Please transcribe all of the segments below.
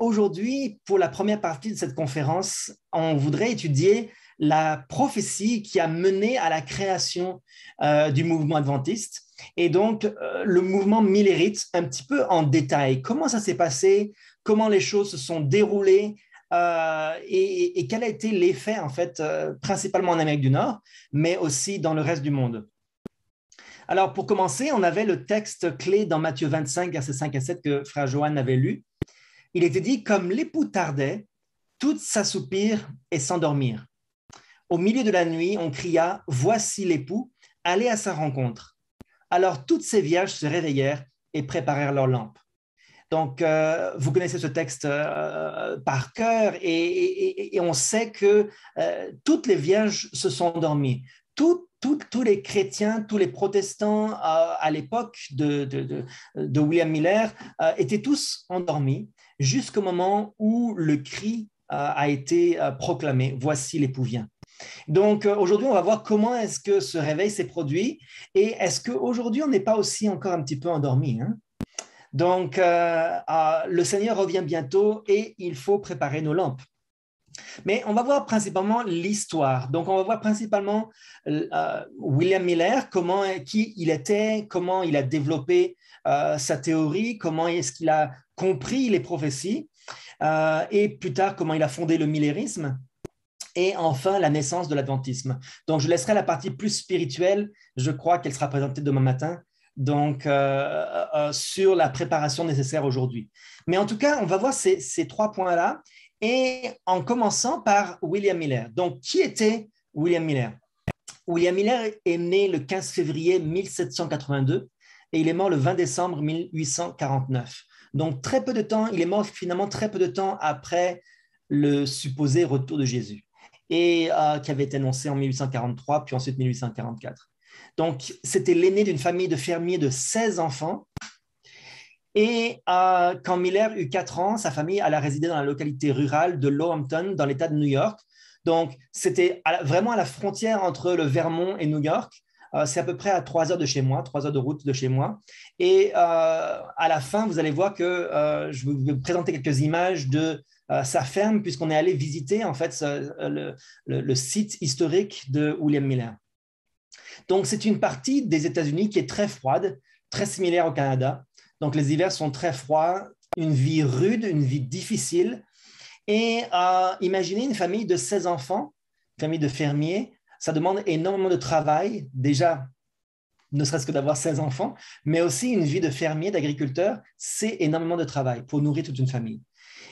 aujourd'hui, pour la première partie de cette conférence, on voudrait étudier la prophétie qui a mené à la création du mouvement adventiste et donc le mouvement millérite un petit peu en détail. Comment ça s'est passé, comment les choses se sont déroulées et quel a été l'effet en fait, principalement en Amérique du Nord, mais aussi dans le reste du monde. Alors pour commencer, on avait le texte clé dans Matthieu 25, versets 5 à 7 que frère Johan avait lu. Il était dit, comme l'époux tardait, toutes s'assoupirent et s'endormirent. Au milieu de la nuit, on cria, voici l'époux, allez à sa rencontre. Alors toutes ces vierges se réveillèrent et préparèrent leurs lampes. Donc, vous connaissez ce texte par cœur et on sait que toutes les vierges se sont endormies. Tous les chrétiens, tous les protestants à l'époque de William Miller étaient tous endormis jusqu'au moment où le cri a été proclamé. Voici l'époux vient. Donc aujourd'hui, on va voir comment est-ce que ce réveil s'est produit et est-ce qu'aujourd'hui, on n'est pas aussi encore un petit peu endormi, hein? Donc, le Seigneur revient bientôt et il faut préparer nos lampes. Mais on va voir principalement l'histoire. Donc, on va voir principalement William Miller, qui il était, comment il a développé sa théorie, comment est-ce qu'il a compris les prophéties, et plus tard, comment il a fondé le millérisme, et enfin, la naissance de l'adventisme. Donc, je laisserai la partie plus spirituelle, je crois qu'elle sera présentée demain matin, donc sur la préparation nécessaire aujourd'hui. Mais en tout cas, on va voir ces trois points-là, et en commençant par William Miller. Donc, qui était William Miller? William Miller est né le 15 février 1782 et il est mort le 20 décembre 1849. Donc, très peu de temps, il est mort finalement très peu de temps après le supposé retour de Jésus, et qui avait été annoncé en 1843, puis ensuite 1844. Donc, c'était l'aîné d'une famille de fermiers de 16 enfants. Et quand Miller eut 4 ans, sa famille alla résider dans la localité rurale de Lowhampton, dans l'État de New York. Donc, c'était vraiment à la frontière entre le Vermont et New York. C'est à peu près à 3 heures de chez moi, 3 heures de route de chez moi. Et à la fin, vous allez voir que je vais vous présenter quelques images de sa ferme, puisqu'on est allé visiter en fait le site historique de William Miller. Donc, c'est une partie des États-Unis qui est très froide, très similaire au Canada. Donc, les hivers sont très froids, une vie rude, une vie difficile. Et imaginez une famille de 16 enfants, une famille de fermiers, ça demande énormément de travail, déjà, ne serait-ce que d'avoir 16 enfants, mais aussi une vie de fermier, d'agriculteur, c'est énormément de travail pour nourrir toute une famille.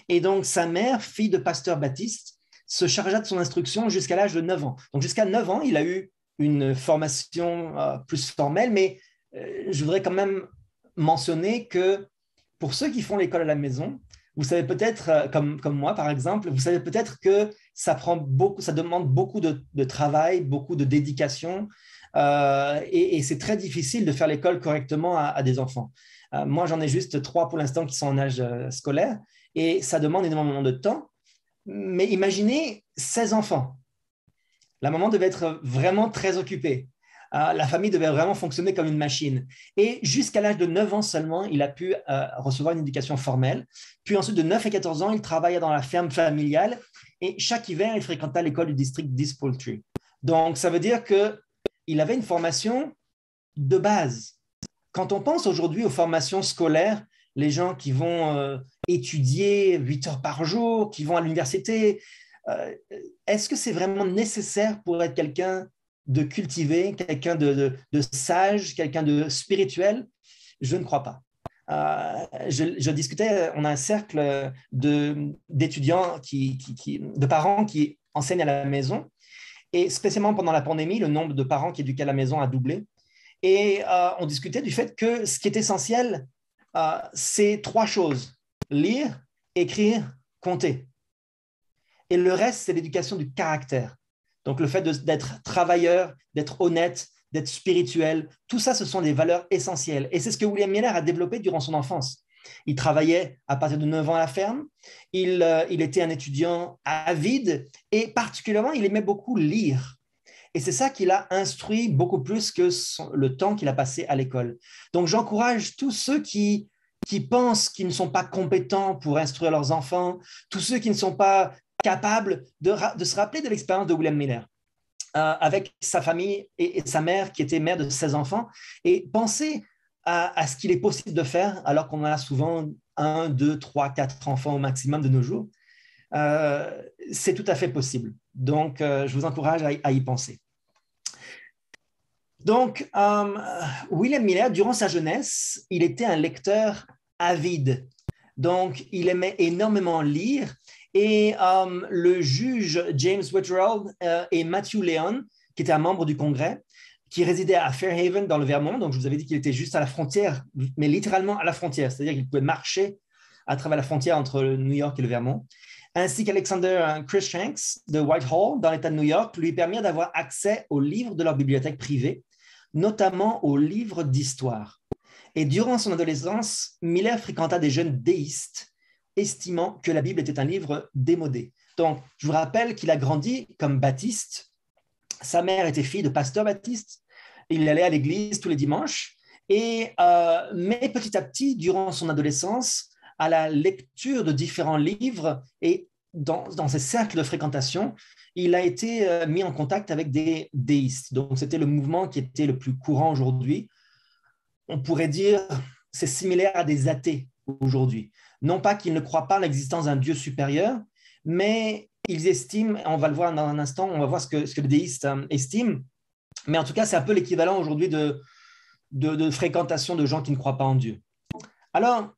Et donc, sa mère, fille de pasteur baptiste, se chargea de son instruction jusqu'à l'âge de 9 ans. Donc, jusqu'à 9 ans, il a eu une formation plus formelle, mais je voudrais quand même mentionner que pour ceux qui font l'école à la maison, vous savez peut-être, comme moi par exemple, vous savez peut-être que ça demande beaucoup de travail, beaucoup de dédication, et c'est très difficile de faire l'école correctement à des enfants. Moi, j'en ai juste 3 pour l'instant qui sont en âge scolaire, et ça demande énormément de temps. Mais imaginez 16 enfants. La maman devait être vraiment très occupée. La famille devait vraiment fonctionner comme une machine. Et jusqu'à l'âge de 9 ans seulement, il a pu recevoir une éducation formelle. Puis ensuite, de 9 à 14 ans, il travailla dans la ferme familiale et chaque hiver, il fréquenta l'école du district d'East Poultry. Donc, ça veut dire qu'il avait une formation de base. Quand on pense aujourd'hui aux formations scolaires, les gens qui vont étudier 8 heures par jour, qui vont à l'université, est-ce que c'est vraiment nécessaire pour être quelqu'un de cultivé, quelqu'un de sage, quelqu'un de spirituel? Je ne crois pas. Je discutais, on a un cercle d'étudiants, de parents qui enseignent à la maison, et spécialement pendant la pandémie, le nombre de parents qui éduquaient à la maison a doublé. Et on discutait du fait que ce qui est essentiel, c'est 3 choses: lire, écrire, compter. Et le reste, c'est l'éducation du caractère. Donc, le fait d'être travailleur, d'être honnête, d'être spirituel, tout ça, ce sont des valeurs essentielles. Et c'est ce que William Miller a développé durant son enfance. Il travaillait à partir de 9 ans à la ferme. Il était un étudiant avide et particulièrement, il aimait beaucoup lire. Et c'est ça qui l'a instruit beaucoup plus que le temps qu'il a passé à l'école. Donc, j'encourage tous ceux qui qui pensent qu'ils ne sont pas compétents pour instruire leurs enfants, tous ceux qui ne sont pas capables de se rappeler de l'expérience de William Miller avec sa famille et sa mère qui était mère de 16 enfants et penser à ce qu'il est possible de faire alors qu'on a souvent 1, 2, 3, 4 enfants au maximum de nos jours. C'est tout à fait possible. Donc, je vous encourage à y penser. Donc, William Miller, durant sa jeunesse, il était un lecteur avide. Donc, il aimait énormément lire. Et le juge James Whitterell et Matthew Leon, qui était un membre du Congrès, qui résidait à Fairhaven dans le Vermont. Donc, je vous avais dit qu'il était juste à la frontière, mais littéralement à la frontière. C'est-à-dire qu'il pouvait marcher à travers la frontière entre New York et le Vermont. Ainsi qu'Alexander Cruikshanks de Whitehall, dans l'État de New York, lui permirent d'avoir accès aux livres de leur bibliothèque privée, notamment aux livres d'histoire. Et durant son adolescence, Miller fréquenta des jeunes déistes, estimant que la Bible était un livre démodé. Donc, je vous rappelle qu'il a grandi comme baptiste. Sa mère était fille de pasteur baptiste. Il allait à l'église tous les dimanches. Mais petit à petit, durant son adolescence, à la lecture de différents livres et dans ses cercles de fréquentation, il a été mis en contact avec des déistes. Donc, c'était le mouvement qui était le plus courant aujourd'hui. On pourrait dire c'est similaire à des athées aujourd'hui. Non pas qu'ils ne croient pas à l'existence d'un Dieu supérieur, mais ils estiment, on va le voir dans un instant, on va voir ce que le déiste estime, mais en tout cas, c'est un peu l'équivalent aujourd'hui de fréquentation de gens qui ne croient pas en Dieu. Alors,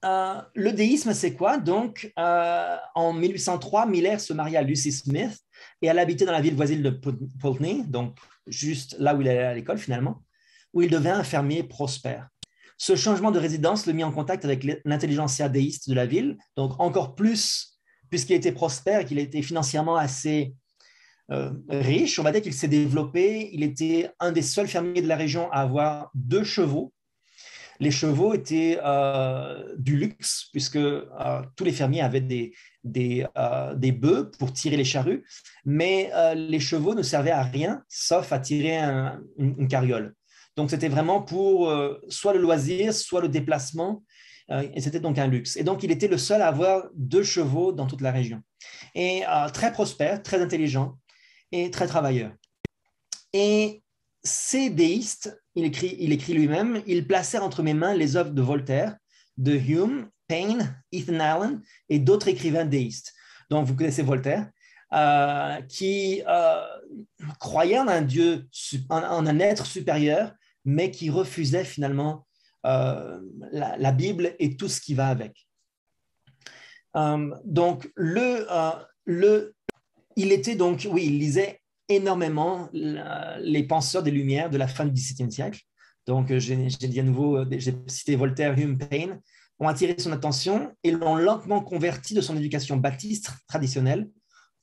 le déisme, c'est quoi? Donc, en 1803, Miller se maria à Lucy Smith et elle habitait dans la ville voisine de Pulteney, donc juste là où il allait à l'école finalement, où il devint un fermier prospère. Ce changement de résidence le mit en contact avec l'intelligentsia déiste de la ville, donc encore plus, puisqu'il était prospère et qu'il était financièrement assez riche, on va dire qu'il s'est développé. Il était un des seuls fermiers de la région à avoir 2 chevaux. Les chevaux étaient du luxe, puisque tous les fermiers avaient des bœufs pour tirer les charrues, mais les chevaux ne servaient à rien, sauf à tirer une carriole. Donc, c'était vraiment pour soit le loisir, soit le déplacement, et c'était donc un luxe. Et donc, il était le seul à avoir 2 chevaux dans toute la région. Et très prospère, très intelligent et très travailleur. Et ces déistes, il écrit lui-même, ils placèrent entre mes mains les œuvres de Voltaire, de Hume, Paine, Ethan Allen et d'autres écrivains déistes. Donc, vous connaissez Voltaire, qui croyait en un Dieu, en un être supérieur, mais qui refusait finalement la Bible et tout ce qui va avec. Donc, il était donc, oui, il lisait énormément les penseurs des Lumières de la fin du XVIIe siècle. Donc, j'ai dit à nouveau, j'ai cité Voltaire, Hume, Paine, ont attiré son attention et l'ont lentement converti de son éducation baptiste traditionnelle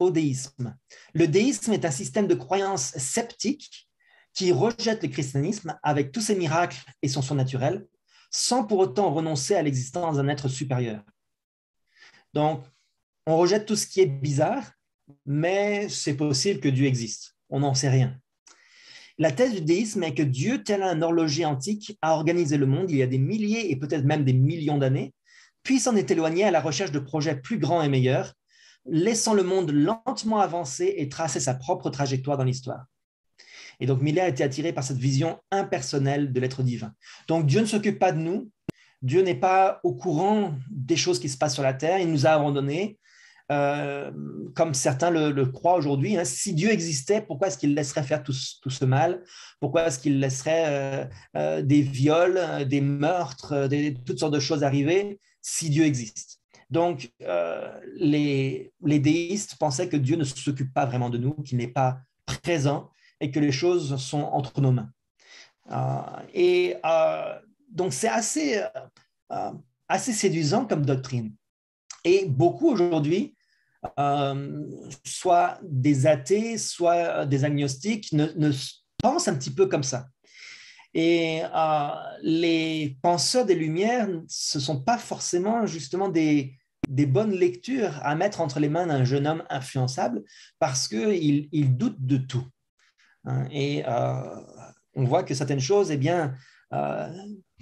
au déisme. Le déisme est un système de croyance sceptique qui rejette le christianisme avec tous ses miracles et son surnaturel, sans pour autant renoncer à l'existence d'un être supérieur. Donc, on rejette tout ce qui est bizarre, mais c'est possible que Dieu existe. On n'en sait rien. La thèse du déisme est que Dieu, tel un horloger antique, a organisé le monde il y a des milliers et peut-être même des millions d'années, puis s'en est éloigné à la recherche de projets plus grands et meilleurs, laissant le monde lentement avancer et tracer sa propre trajectoire dans l'histoire. Et donc Miller a été attiré par cette vision impersonnelle de l'être divin. Donc Dieu ne s'occupe pas de nous, Dieu n'est pas au courant des choses qui se passent sur la terre, il nous a abandonnés, comme certains le croient aujourd'hui. Si Dieu existait, pourquoi est-ce qu'il laisserait faire tout ce mal? Pourquoi est-ce qu'il laisserait des viols, des meurtres, toutes sortes de choses arriver si Dieu existe? Donc, les déistes pensaient que Dieu ne s'occupe pas vraiment de nous, qu'il n'est pas présent et que les choses sont entre nos mains. Donc, c'est assez séduisant comme doctrine. Et beaucoup aujourd'hui, soit des athées, soit des agnostiques, ne pensent un petit peu comme ça. Et les penseurs des Lumières, ce ne sont pas forcément justement des bonnes lectures à mettre entre les mains d'un jeune homme influençable parce qu'il doute de tout. Et on voit que certaines choses, eh bien, euh,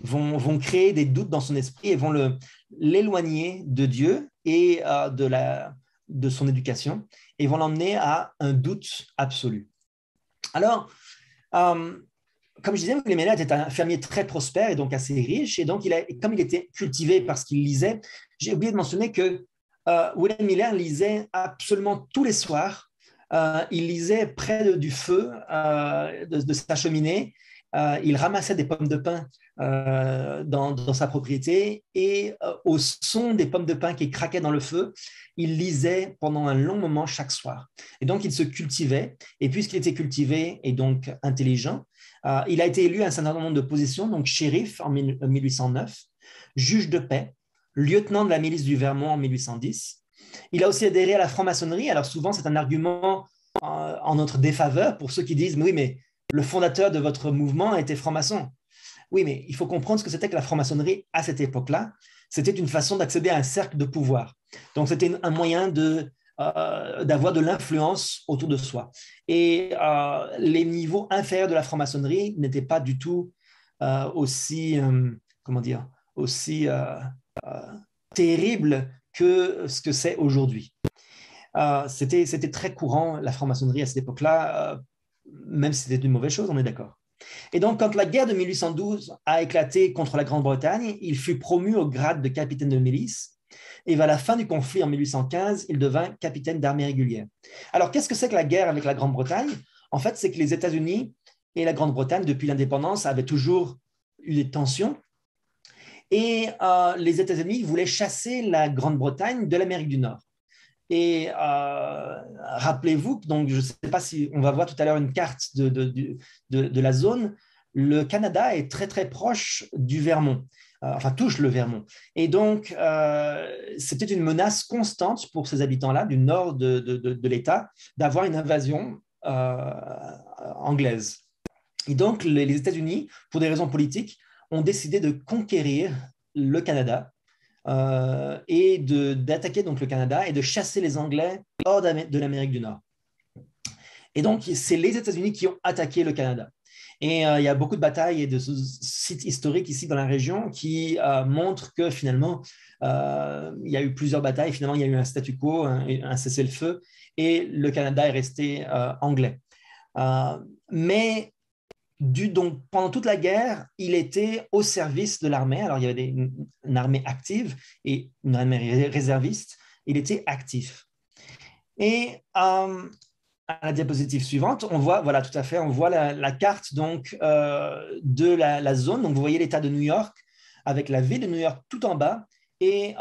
vont créer des doutes dans son esprit et vont l'éloigner de Dieu et de son éducation et vont l'emmener à un doute absolu. Alors, comme je disais, William Miller était un fermier très prospère et donc assez riche. Et donc, comme il était cultivé parce qu'il lisait, j'ai oublié de mentionner que William Miller lisait absolument tous les soirs. Il lisait près du feu de sa cheminée. Il ramassait des pommes de pin dans sa propriété et au son des pommes de pin qui craquaient dans le feu, il lisait pendant un long moment chaque soir. Et donc, il se cultivait. Et puisqu'il était cultivé et donc intelligent, il a été élu à un certain nombre de positions, donc shérif en 1809, juge de paix, lieutenant de la milice du Vermont en 1810. Il a aussi adhéré à la franc-maçonnerie. Alors souvent, c'est un argument en notre défaveur pour ceux qui disent « oui, mais le fondateur de votre mouvement était franc-maçon ». Oui, mais il faut comprendre ce que c'était que la franc-maçonnerie à cette époque-là. C'était une façon d'accéder à un cercle de pouvoir. Donc, c'était un moyen d'avoir de l'influence autour de soi. Et les niveaux inférieurs de la franc-maçonnerie n'étaient pas du tout aussi, comment dire, aussi terribles que ce que c'est aujourd'hui. C'était très courant, la franc-maçonnerie à cette époque-là, même si c'était une mauvaise chose, on est d'accord. Et donc, quand la guerre de 1812 a éclaté contre la Grande-Bretagne, il fut promu au grade de capitaine de milice. Et vers la fin du conflit en 1815, il devint capitaine d'armée régulière. Alors, qu'est-ce que c'est que la guerre avec la Grande-Bretagne? En fait, c'est que les États-Unis et la Grande-Bretagne, depuis l'indépendance, avaient toujours eu des tensions. Et les États-Unis voulaient chasser la Grande-Bretagne de l'Amérique du Nord. Et rappelez-vous, donc je ne sais pas si on va voir tout à l'heure une carte de la zone, le Canada est très très proche du Vermont, enfin touche le Vermont. Et donc c'était une menace constante pour ces habitants-là du nord de l'État d'avoir une invasion anglaise. Et donc les États-Unis, pour des raisons politiques, ont décidé de conquérir le Canada et d'attaquer donc le Canada et de chasser les Anglais hors de l'Amérique du Nord. Et donc, c'est les États-Unis qui ont attaqué le Canada. Et il y a beaucoup de batailles et de sites historiques ici dans la région qui montrent que finalement, il y a eu plusieurs batailles. Finalement, il y a eu un statu quo, un cessez-le-feu, et le Canada est resté anglais. Mais donc, pendant toute la guerre, il était au service de l'armée. Alors, il y avait une armée active et une armée réserviste. Il était actif. Et à la diapositive suivante, on voit, voilà, tout à fait, on voit la carte donc, de la zone. Donc, vous voyez l'État de New York avec la ville de New York tout en bas et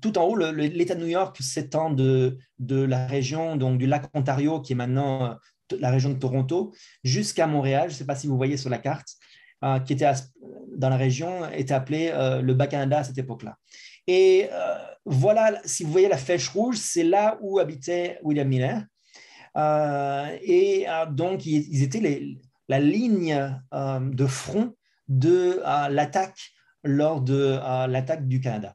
tout en haut, l'État de New York s'étend de la région donc, du lac Ontario, qui est maintenant la région de Toronto, jusqu'à Montréal. Je ne sais pas si vous voyez sur la carte, qui était dans la région, était appelé le Bas-Canada à cette époque-là. Et voilà, si vous voyez la flèche rouge, c'est là où habitait William Miller. Donc, ils étaient la ligne de front de l'attaque lors de l'attaque du Canada.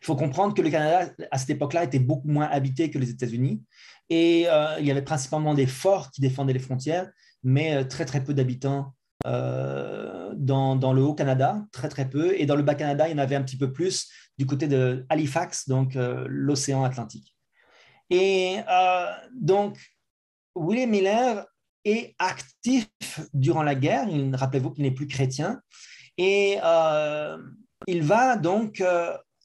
Il faut comprendre que le Canada, à cette époque-là, était beaucoup moins habité que les États-Unis. Et il y avait principalement des forts qui défendaient les frontières, mais très, très peu d'habitants dans le Haut-Canada, très, très peu. Et dans le Bas-Canada, il y en avait un petit peu plus du côté de Halifax, donc l'océan Atlantique. Et donc, William Miller est actif durant la guerre. Rappelez-vous qu'il n'est plus chrétien. Et il va donc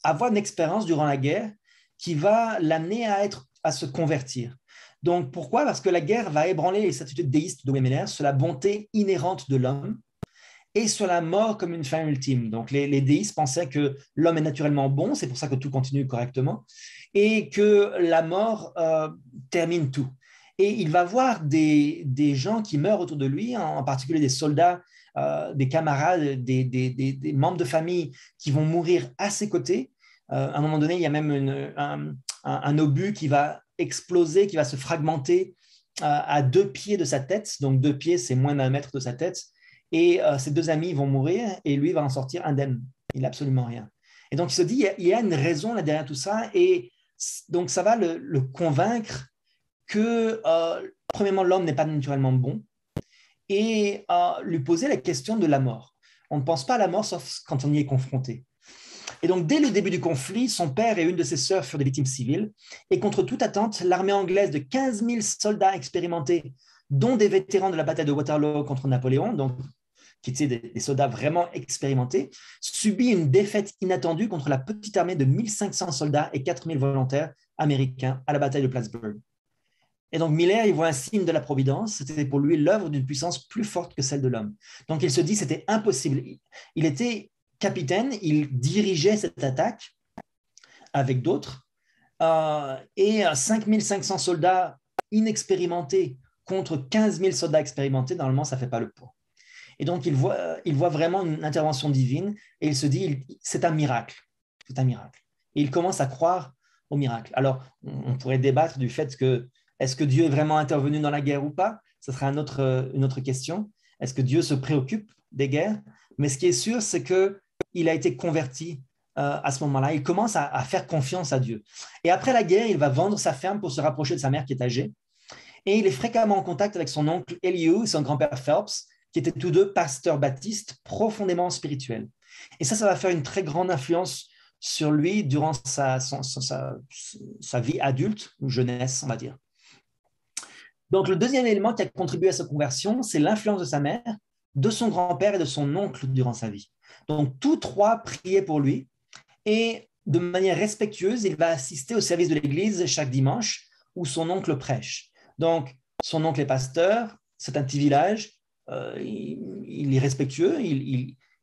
avoir une expérience durant la guerre qui va l'amener à se convertir. Donc, pourquoi? Parce que la guerre va ébranler les certitudes déistes de William Miller sur la bonté inhérente de l'homme et sur la mort comme une fin ultime. Donc, les déistes pensaient que l'homme est naturellement bon, c'est pour ça que tout continue correctement, et que la mort termine tout. Et il va voir des gens qui meurent autour de lui, en particulier des soldats, des camarades, des membres de famille qui vont mourir à ses côtés. À un moment donné, il y a même un obus qui va exploser, qui va se fragmenter à 2 pieds de sa tête. Donc 2 pieds, c'est moins d'1 mètre de sa tête. Et ses 2 amis vont mourir et lui va en sortir indemne. Il n'a absolument rien. Et donc il se dit, il y a une raison là derrière tout ça. Et donc ça va le convaincre que, premièrement, l'homme n'est pas naturellement bon et lui poser la question de la mort. On ne pense pas à la mort sauf quand on y est confronté. Et donc, dès le début du conflit, son père et une de ses sœurs furent des victimes civiles. Et contre toute attente, l'armée anglaise de 15 000 soldats expérimentés, dont des vétérans de la bataille de Waterloo contre Napoléon, donc, qui étaient des soldats vraiment expérimentés, subit une défaite inattendue contre la petite armée de 1500 soldats et 4000 volontaires américains à la bataille de Plattsburgh. Et donc Miller, il voit un signe de la providence. C'était pour lui l'œuvre d'une puissance plus forte que celle de l'homme. Donc il se dit c'était impossible. Il était capitaine, il dirigeait cette attaque avec d'autres. Et 5500 soldats inexpérimentés contre 15 000 soldats expérimentés, normalement, ça ne fait pas le poids. Et donc il voit vraiment une intervention divine et il se dit c'est un miracle. C'est un miracle. Et il commence à croire au miracle. Alors, on pourrait débattre du fait que est-ce que Dieu est vraiment intervenu dans la guerre ou pas? Ce sera une autre question. Est-ce que Dieu se préoccupe des guerres? Mais ce qui est sûr, c'est qu'il a été converti à ce moment-là. Il commence à faire confiance à Dieu. Et après la guerre, il va vendre sa ferme pour se rapprocher de sa mère qui est âgée. Et il est fréquemment en contact avec son oncle Elihu et son grand-père Phelps, qui étaient tous deux pasteurs baptistes profondément spirituels. Et ça va faire une très grande influence sur lui durant sa vie adulte, ou jeunesse, on va dire. Donc, le deuxième élément qui a contribué à sa conversion, c'est l'influence de sa mère, de son grand-père et de son oncle durant sa vie. Donc, tous trois priaient pour lui et de manière respectueuse, il va assister au service de l'Église chaque dimanche où son oncle prêche. Donc, son oncle est pasteur, c'est un petit village, il est respectueux,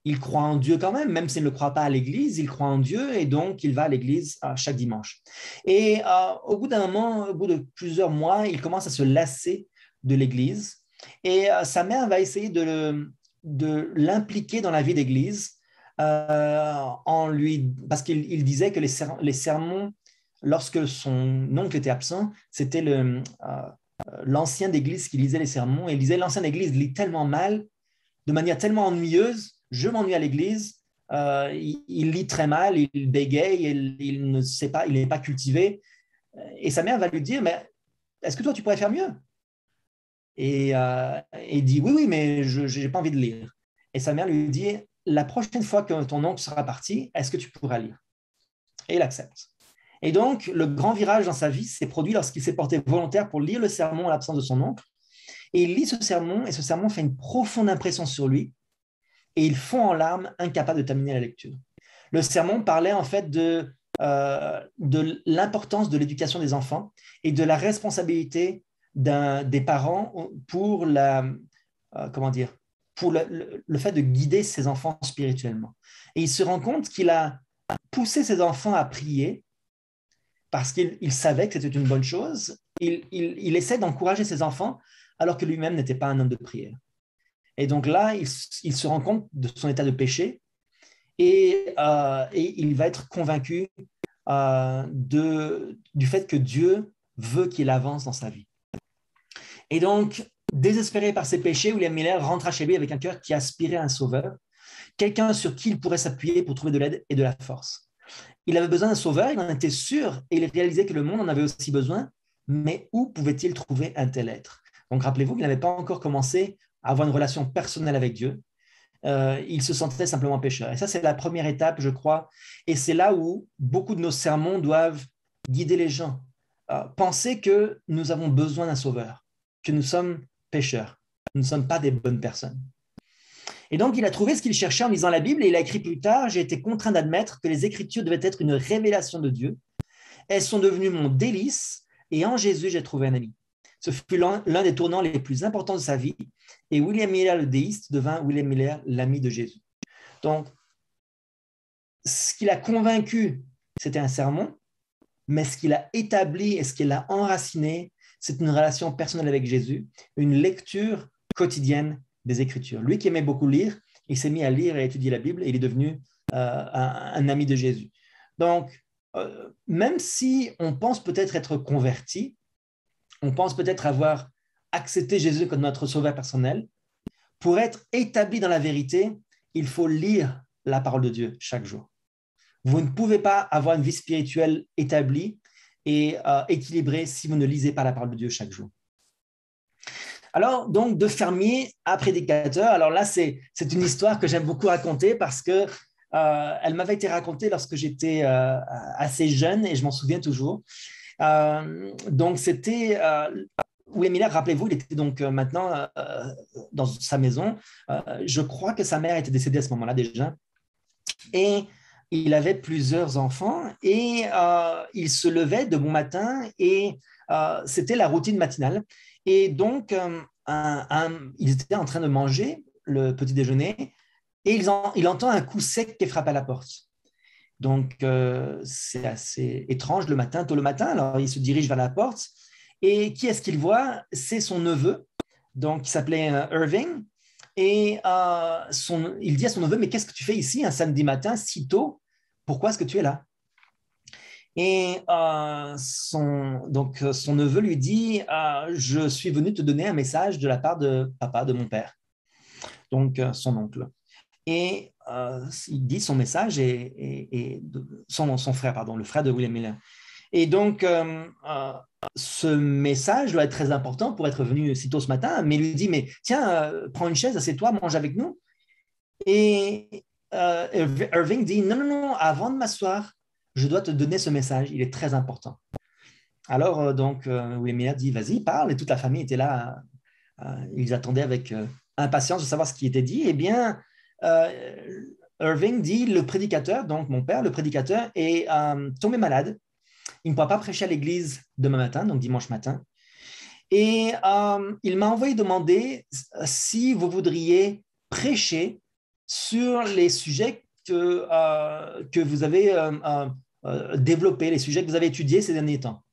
il croit en Dieu quand même s'il ne croit pas à l'Église, il croit en Dieu et donc il va à l'Église chaque dimanche. Et au bout d'un moment, au bout de plusieurs mois, il commence à se lasser de l'Église et sa mère va essayer de l'impliquer dans la vie d'Église parce qu'il disait que les sermons, lorsque son oncle était absent, c'était l'ancien d'Église qui lisait les sermons et il disait l'ancien d'Église lit tellement mal, de manière tellement ennuyeuse, je m'ennuie à l'Église, il lit très mal, il bégaye, il ne sait pas, il n'est pas cultivé. Et sa mère va lui dire, mais est-ce que toi tu pourrais faire mieux? Et il dit, oui, mais je n'ai pas envie de lire. Et sa mère lui dit, la prochaine fois que ton oncle sera parti, est-ce que tu pourras lire? Et il accepte. Et donc, le grand virage dans sa vie s'est produit lorsqu'il s'est porté volontaire pour lire le sermon à l'absence de son oncle. Et il lit ce sermon, et ce sermon fait une profonde impression sur lui, et il fond en larmes, incapable de terminer la lecture. Le sermon parlait en fait de l'importance de l'éducation des enfants et de la responsabilité des parents pour pour le fait de guider ses enfants spirituellement. Et il se rend compte qu'il a poussé ses enfants à prier parce qu'il savait que c'était une bonne chose. Il essaie d'encourager ses enfants alors que lui-même n'était pas un homme de prière. Et donc là, il se rend compte de son état de péché et il va être convaincu du fait que Dieu veut qu'il avance dans sa vie. Et donc, désespéré par ses péchés, William Miller rentra chez lui avec un cœur qui aspirait à un sauveur, quelqu'un sur qui il pourrait s'appuyer pour trouver de l'aide et de la force. Il avait besoin d'un sauveur, il en était sûr, et il réalisait que le monde en avait aussi besoin, mais où pouvait-il trouver un tel être? Donc, rappelez-vous qu'il n'avait pas encore commencé à avoir une relation personnelle avec Dieu. Il se sentait simplement pécheur. Et ça, c'est la première étape, je crois. Et c'est là où beaucoup de nos sermons doivent guider les gens. Penser que nous avons besoin d'un sauveur, que nous sommes pécheurs. Nous ne sommes pas des bonnes personnes. Et donc, il a trouvé ce qu'il cherchait en lisant la Bible et il a écrit plus tard, j'ai été contraint d'admettre que les Écritures devaient être une révélation de Dieu. Elles sont devenues mon délice et en Jésus, j'ai trouvé un ami. Ce fut l'un des tournants les plus importants de sa vie et William Miller, le déiste, devint William Miller, l'ami de Jésus. Donc, ce qu'il a convaincu, c'était un sermon, mais ce qu'il a établi et ce qu'il a enraciné, c'est une relation personnelle avec Jésus, une lecture quotidienne des Écritures. Lui qui aimait beaucoup lire, il s'est mis à lire et à étudier la Bible et il est devenu un ami de Jésus. Donc, même si on pense peut-être être converti, on pense peut-être avoir accepté Jésus comme notre sauveur personnel, pour être établi dans la vérité, il faut lire la parole de Dieu chaque jour. Vous ne pouvez pas avoir une vie spirituelle établie et équilibrée si vous ne lisez pas la parole de Dieu chaque jour. Alors, donc, de fermier à prédicateur, alors là, c'est une histoire que j'aime beaucoup raconter parce que elle m'avait été racontée lorsque j'étais assez jeune et je m'en souviens toujours. Donc, c'était William Miller, rappelez-vous, il était donc maintenant dans sa maison. Je crois que sa mère était décédée à ce moment-là déjà. Et il avait plusieurs enfants et il se levait de bon matin et c'était la routine matinale. Et donc, ils étaient en train de manger le petit déjeuner et il entend un coup sec qui frappe à la porte. Donc, c'est assez étrange le matin, tôt le matin. Alors, il se dirige vers la porte et qui est-ce qu'il voit? C'est son neveu, donc qui s'appelait Irving. Et il dit à son neveu, mais qu'est-ce que tu fais ici un samedi matin si tôt? Pourquoi est-ce que tu es là? Et son neveu lui dit, je suis venu te donner un message de la part de papa, de mon père, donc son oncle. Et il dit son message et son frère, pardon, le frère de William Miller. Et donc, ce message doit être très important pour être venu si tôt ce matin, mais il lui dit, mais tiens, prends une chaise, assieds-toi, mange avec nous. Et Irving dit, non, non, non, avant de m'asseoir, je dois te donner ce message, il est très important. Alors, William Miller dit, vas-y, parle, et toute la famille était là, ils attendaient avec impatience de savoir ce qui était dit. Eh bien, Irving dit, le prédicateur, donc mon père, le prédicateur, est tombé malade. Il ne pourra pas prêcher à l'église demain matin, donc dimanche matin. Et il m'a envoyé demander si vous voudriez prêcher sur les sujets que vous avez développés, les sujets que vous avez étudiés ces derniers temps.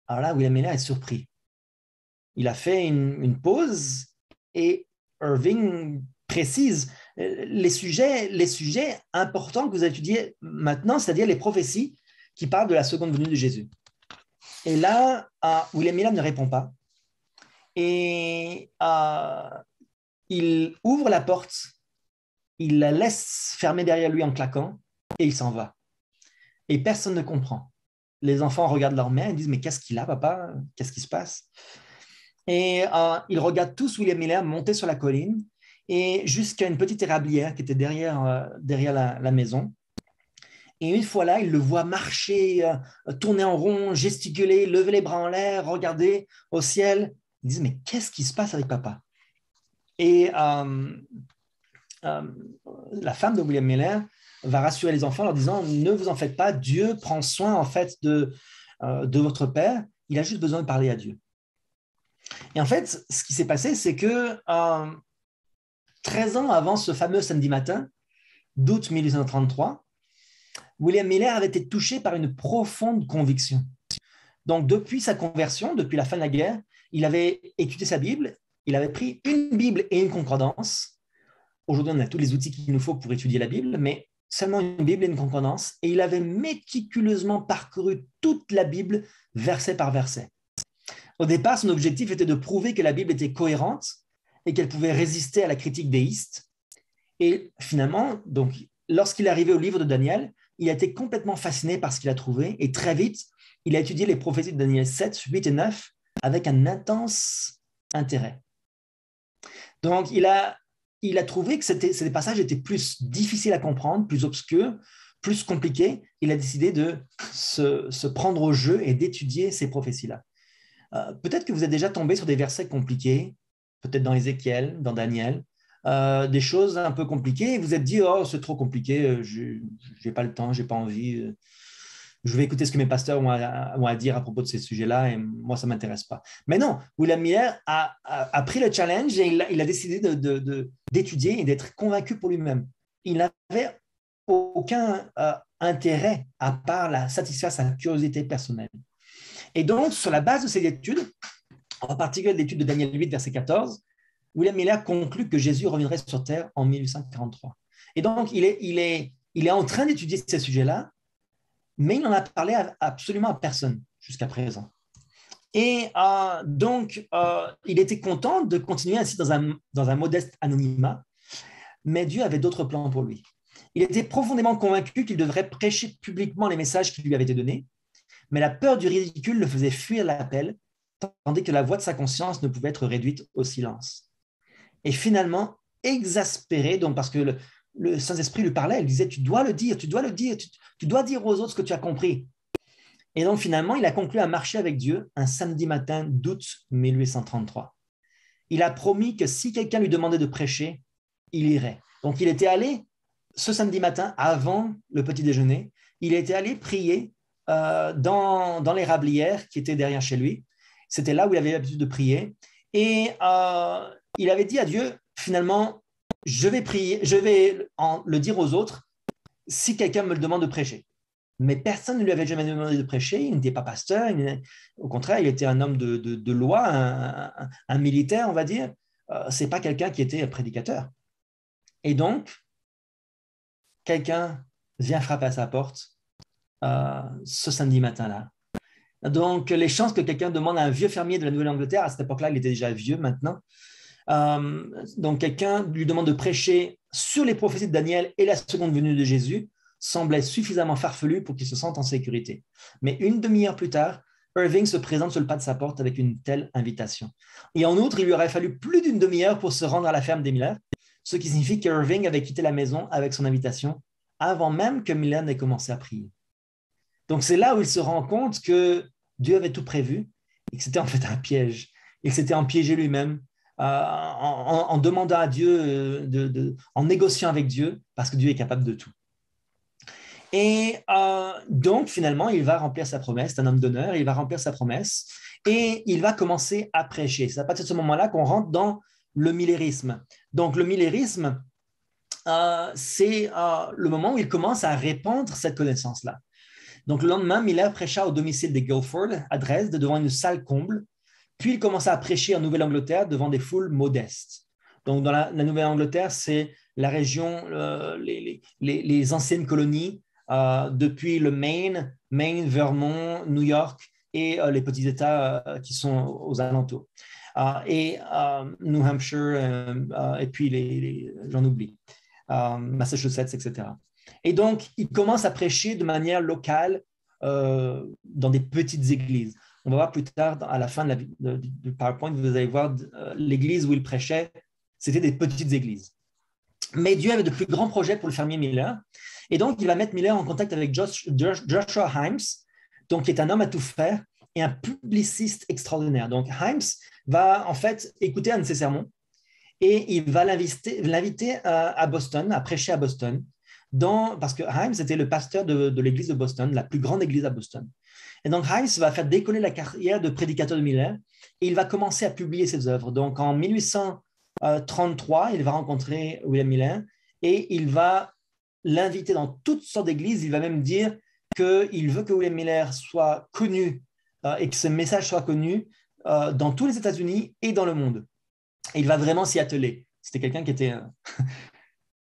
Alors là, William Miller est surpris. Il a fait une pause et Irving précise les sujets importants que vous étudiez maintenant, c'est-à-dire les prophéties qui parlent de la seconde venue de Jésus. Et là, William Miller ne répond pas. Et il ouvre la porte, il la laisse fermer derrière lui en claquant et il s'en va. Et personne ne comprend. Les enfants regardent leur mère et disent « Mais qu'est-ce qu'il a, papa? Qu'est-ce qui se passe ?» Et ils regardent tous William Miller monter sur la colline et jusqu'à une petite érablière qui était derrière la maison. Et une fois là, ils le voient marcher, tourner en rond, gesticuler, lever les bras en l'air, regarder au ciel. Ils disent « Mais qu'est-ce qui se passe avec papa ?» Et la femme de William Miller va rassurer les enfants en leur disant « Ne vous en faites pas, Dieu prend soin en fait de votre père, il a juste besoin de parler à Dieu. » Et en fait, ce qui s'est passé, c'est que 13 ans avant ce fameux samedi matin d'août 1833, William Miller avait été touché par une profonde conviction. Donc, depuis sa conversion, depuis la fin de la guerre, il avait étudié sa Bible, il avait pris une Bible et une concordance. Aujourd'hui, on a tous les outils qu'il nous faut pour étudier la Bible, mais seulement une Bible et une concordance. Et il avait méticuleusement parcouru toute la Bible, verset par verset. Au départ, son objectif était de prouver que la Bible était cohérente et qu'elle pouvait résister à la critique déiste. Et finalement, donc, lorsqu'il est arrivé au livre de Daniel, il a été complètement fasciné par ce qu'il a trouvé et très vite, il a étudié les prophéties de Daniel 7, 8 et 9 avec un intense intérêt. Donc, il a trouvé que ces passages étaient plus difficiles à comprendre, plus obscurs, plus compliqués. Il a décidé de se prendre au jeu et d'étudier ces prophéties-là. Peut-être que vous êtes déjà tombé sur des versets compliqués, peut-être dans Ézéchiel, dans Daniel, des choses un peu compliquées, et vous êtes dit, oh, c'est trop compliqué, je n'ai pas le temps, je n'ai pas envie, je vais écouter ce que mes pasteurs ont à dire à propos de ces sujets-là, et moi, ça ne m'intéresse pas. Mais non, William Miller a pris le challenge et il a décidé d'étudier et d'être convaincu pour lui-même. Il n'avait aucun intérêt à part satisfaire sa curiosité personnelle. Et donc, sur la base de ces études, en particulier l'étude de Daniel 8, verset 14, William Miller conclut que Jésus reviendrait sur Terre en 1843. Et donc, il est en train d'étudier ces sujets-là, mais il n'en a parlé absolument à personne jusqu'à présent. Et il était content de continuer ainsi dans un modeste anonymat, mais Dieu avait d'autres plans pour lui. Il était profondément convaincu qu'il devrait prêcher publiquement les messages qui lui avaient été donnés, mais la peur du ridicule le faisait fuir l'appel tandis que la voix de sa conscience ne pouvait être réduite au silence. Et finalement, exaspéré, donc parce que le Saint-Esprit lui parlait, il disait, tu dois le dire, tu dois le dire, tu dois dire aux autres ce que tu as compris. Et donc finalement, il a conclu un marché avec Dieu un samedi matin d'août 1833. Il a promis que si quelqu'un lui demandait de prêcher, il irait. Donc il était allé ce samedi matin, avant le petit déjeuner, il était allé prier dans l'érablière qui était derrière chez lui. C'était là où il avait l'habitude de prier. Et il avait dit à Dieu, finalement, je vais prier, je vais le dire aux autres si quelqu'un me le demande de prêcher. Mais personne ne lui avait jamais demandé de prêcher, il n'était pas pasteur, au contraire, il était un homme de loi, un militaire, on va dire. Ce n'est pas quelqu'un qui était prédicateur. Et donc, quelqu'un vient frapper à sa porte ce samedi matin-là. Donc, les chances que quelqu'un demande à un vieux fermier de la Nouvelle-Angleterre, à cette époque-là, il était déjà vieux maintenant, donc quelqu'un lui demande de prêcher sur les prophéties de Daniel et la seconde venue de Jésus, semblait suffisamment farfelu pour qu'il se sente en sécurité. Mais une demi-heure plus tard, Irving se présente sur le pas de sa porte avec une telle invitation. Et en outre, il lui aurait fallu plus d'une demi-heure pour se rendre à la ferme des Miller, ce qui signifie qu'Irving avait quitté la maison avec son invitation avant même que Miller n'ait commencé à prier. Donc c'est là où il se rend compte que Dieu avait tout prévu et que c'était en fait un piège. Il s'était empiégé lui-même en demandant à Dieu, en négociant avec Dieu, parce que Dieu est capable de tout. Et donc, finalement, il va remplir sa promesse. C'est un homme d'honneur, il va remplir sa promesse et il va commencer à prêcher. C'est à partir de ce moment-là qu'on rentre dans le millérisme. Donc, le millérisme, c'est le moment où il commence à répandre cette connaissance-là. Donc, le lendemain, Miller prêcha au domicile des Guilford, à Dresde, devant une salle comble. Puis, il commença à prêcher en Nouvelle-Angleterre devant des foules modestes. Donc, dans la Nouvelle-Angleterre, c'est la région, les anciennes colonies, depuis le Maine, Vermont, New York et les petits États qui sont aux alentours. Et New Hampshire, et puis j'en oublie, Massachusetts, etc. Et donc, il commence à prêcher de manière locale dans des petites églises. On va voir plus tard, à la fin du PowerPoint, vous allez voir l'église où il prêchait, c'était des petites églises. Mais Dieu avait de plus grands projets pour le fermier Miller. Et donc, il va mettre Miller en contact avec Joshua Himes, donc, qui est un homme à tout faire et un publiciste extraordinaire. Donc, Himes va en fait écouter un de ses sermons et il va l'inviter à Boston, à prêcher à Boston, parce que Himes était le pasteur de l'église de Boston, la plus grande église à Boston. Et donc, Himes va faire décoller la carrière de prédicateur de Miller et il va commencer à publier ses œuvres. Donc, en 1833, il va rencontrer William Miller et il va l'inviter dans toutes sortes d'églises. Il va même dire qu'il veut que William Miller soit connu et que ce message soit connu dans tous les États-Unis et dans le monde. Et il va vraiment s'y atteler. C'était quelqu'un qui était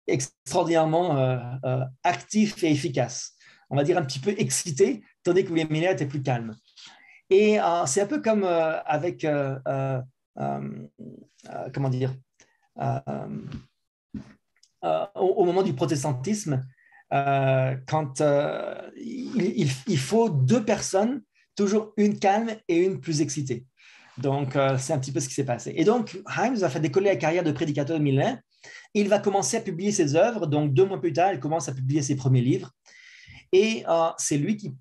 extraordinairement actif et efficace. On va dire un petit peu excité, tandis que William Miller était plus calme. Et c'est un peu comme avec, comment dire, au moment du protestantisme, quand il faut deux personnes, toujours une calme et une plus excitée. Donc, c'est un petit peu ce qui s'est passé. Et donc, Himes va faire décoller la carrière de prédicateur de Miller. Il va commencer à publier ses œuvres. Donc, 2 mois plus tard, il commence à publier ses premiers livres. Et c'est lui qui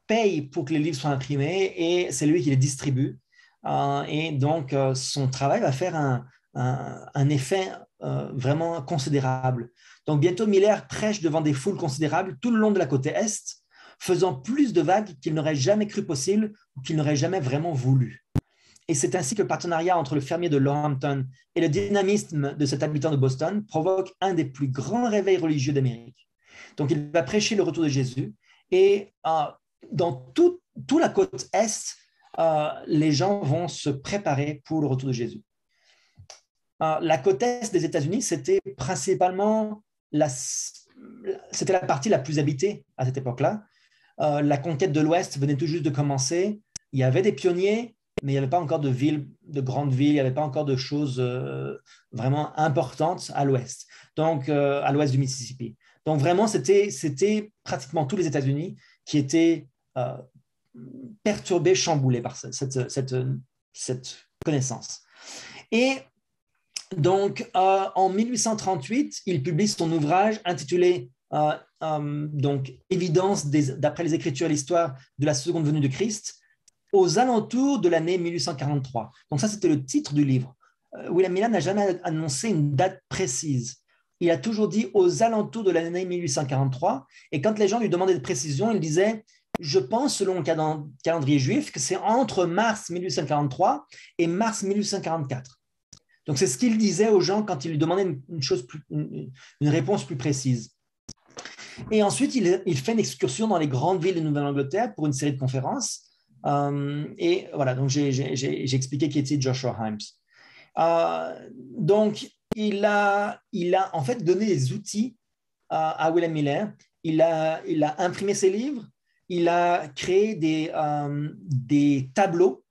paye pour que les livres soient imprimés et c'est lui qui les distribue. Et donc, son travail va faire un effet vraiment considérable. Donc, bientôt, Miller prêche devant des foules considérables tout le long de la côte Est, faisant plus de vagues qu'il n'aurait jamais cru possible ou qu'il n'aurait jamais vraiment voulu. Et c'est ainsi que le partenariat entre le fermier de Lawhampton et le dynamisme de cet habitant de Boston provoque un des plus grands réveils religieux d'Amérique. Donc, il va prêcher le retour de Jésus et dans toute la côte Est, les gens vont se préparer pour le retour de Jésus. La côte Est des États-Unis, c'était principalement c'était la partie la plus habitée à cette époque-là. La conquête de l'Ouest venait tout juste de commencer. Il y avait des pionniers, mais il n'y avait pas encore de villes, de grandes villes, il n'y avait pas encore de choses vraiment importantes à l'Ouest, donc à l'Ouest du Mississippi. Donc vraiment, c'était pratiquement tous les États-Unis qui étaient perturbés, chamboulés par cette cette connaissance. Et donc, en 1838, il publie son ouvrage intitulé donc, Évidence d'après les Écritures et l'histoire de la seconde venue de Christ, aux alentours de l'année 1843. Donc ça, c'était le titre du livre. William Miller n'a jamais annoncé une date précise. Il a toujours dit aux alentours de l'année 1843. Et quand les gens lui demandaient des précisions, il disait, je pense, selon le calendrier juif, que c'est entre mars 1843 et mars 1844. Donc c'est ce qu'il disait aux gens quand ils lui demandaient une réponse plus précise. Et ensuite, il fait une excursion dans les grandes villes de Nouvelle-Angleterre pour une série de conférences. Et voilà, donc j'ai expliqué qui était Joshua Himes. Donc, il a en fait donné des outils à William Miller. Il a imprimé ses livres, il a créé des tableaux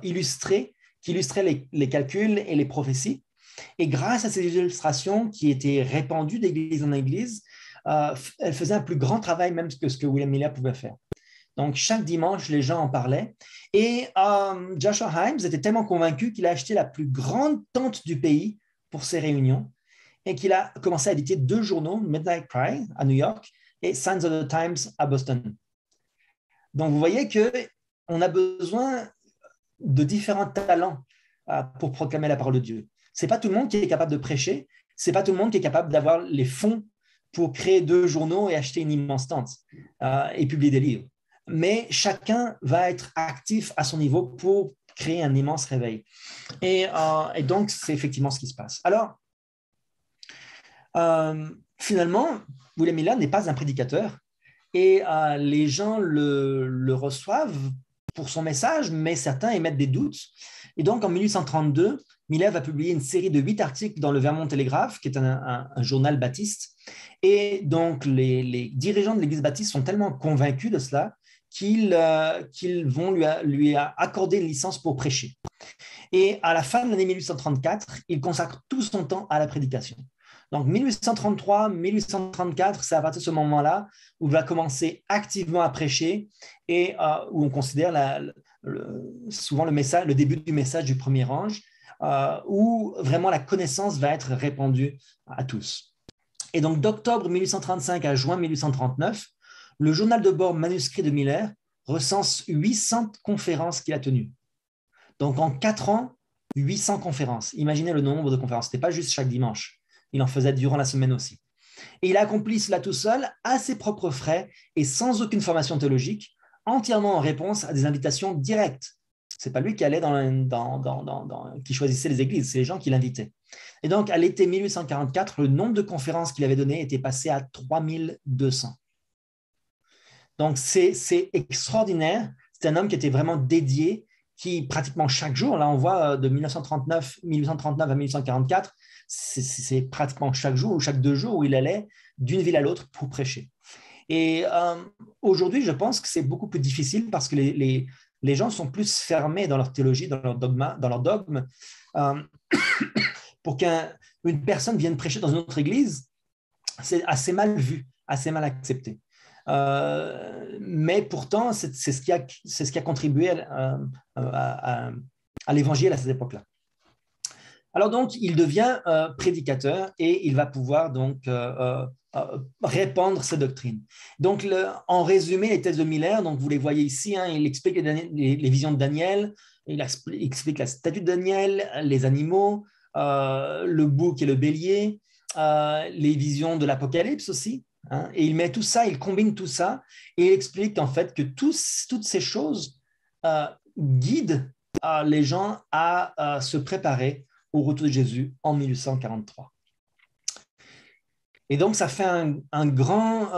illustrés qui illustraient les calculs et les prophéties. Et grâce à ces illustrations qui étaient répandues d'église en église, elle faisait un plus grand travail même que ce que William Miller pouvait faire. Donc, chaque dimanche, les gens en parlaient. Et Joshua Himes était tellement convaincu qu'il a acheté la plus grande tente du pays pour ses réunions et qu'il a commencé à éditer 2 journaux, Midnight Cry à New York et Signs of the Times à Boston. Donc, vous voyez qu'on a besoin de différents talents pour proclamer la parole de Dieu. Ce n'est pas tout le monde qui est capable de prêcher, ce n'est pas tout le monde qui est capable d'avoir les fonds pour créer 2 journaux et acheter une immense tente et publier des livres. Mais chacun va être actif à son niveau pour créer un immense réveil. Et donc, c'est effectivement ce qui se passe. Alors, finalement, William Miller n'est pas un prédicateur et les gens le reçoivent pour son message, mais certains émettent des doutes. Et donc, en 1832, Miller va publier une série de 8 articles dans le Vermont Telegraph, qui est un journal baptiste. Et donc, les dirigeants de l'Église baptiste sont tellement convaincus de cela qu'ils vont lui accorder une licence pour prêcher. Et à la fin de l'année 1834, il consacre tout son temps à la prédication. Donc 1833, 1834, c'est à partir de ce moment-là où il va commencer activement à prêcher et où on considère souvent le début du message du premier ange, où vraiment la connaissance va être répandue à tous. Et donc d'octobre 1835 à juin 1839, le journal de bord manuscrit de Miller recense 800 conférences qu'il a tenues. Donc en 4 ans, 800 conférences. Imaginez le nombre de conférences. Ce n'était pas juste chaque dimanche. Il en faisait durant la semaine aussi. Et il a accompli cela tout seul, à ses propres frais et sans aucune formation théologique, entièrement en réponse à des invitations directes. Ce n'est pas lui qui allait qui choisissait les églises, c'est les gens qui l'invitaient. Et donc, à l'été 1844, le nombre de conférences qu'il avait données était passé à 3200. Donc, c'est extraordinaire. C'est un homme qui était vraiment dédié, qui pratiquement chaque jour, là on voit de 1839 à 1844, c'est pratiquement chaque jour ou chaque 2 jours où il allait d'une ville à l'autre pour prêcher. Et aujourd'hui, je pense que c'est beaucoup plus difficile parce que les gens sont plus fermés dans leur théologie, dans leur dogme. Pour qu'une personne vienne prêcher dans une autre église, c'est assez mal vu, assez mal accepté. Mais pourtant, c'est ce qui a contribué à l'évangile à cette époque-là. Alors donc, il devient prédicateur et il va pouvoir donc répandre ses doctrines. Donc, en résumé, les thèses de Miller, donc vous les voyez ici, hein, il explique les visions de Daniel, il explique la statue de Daniel, les animaux, le bouc et le bélier, les visions de l'Apocalypse aussi. Hein, et il met tout ça, il combine tout ça et il explique en fait que toutes ces choses guident les gens à se préparer au retour de Jésus en 1843. Et donc ça fait un grand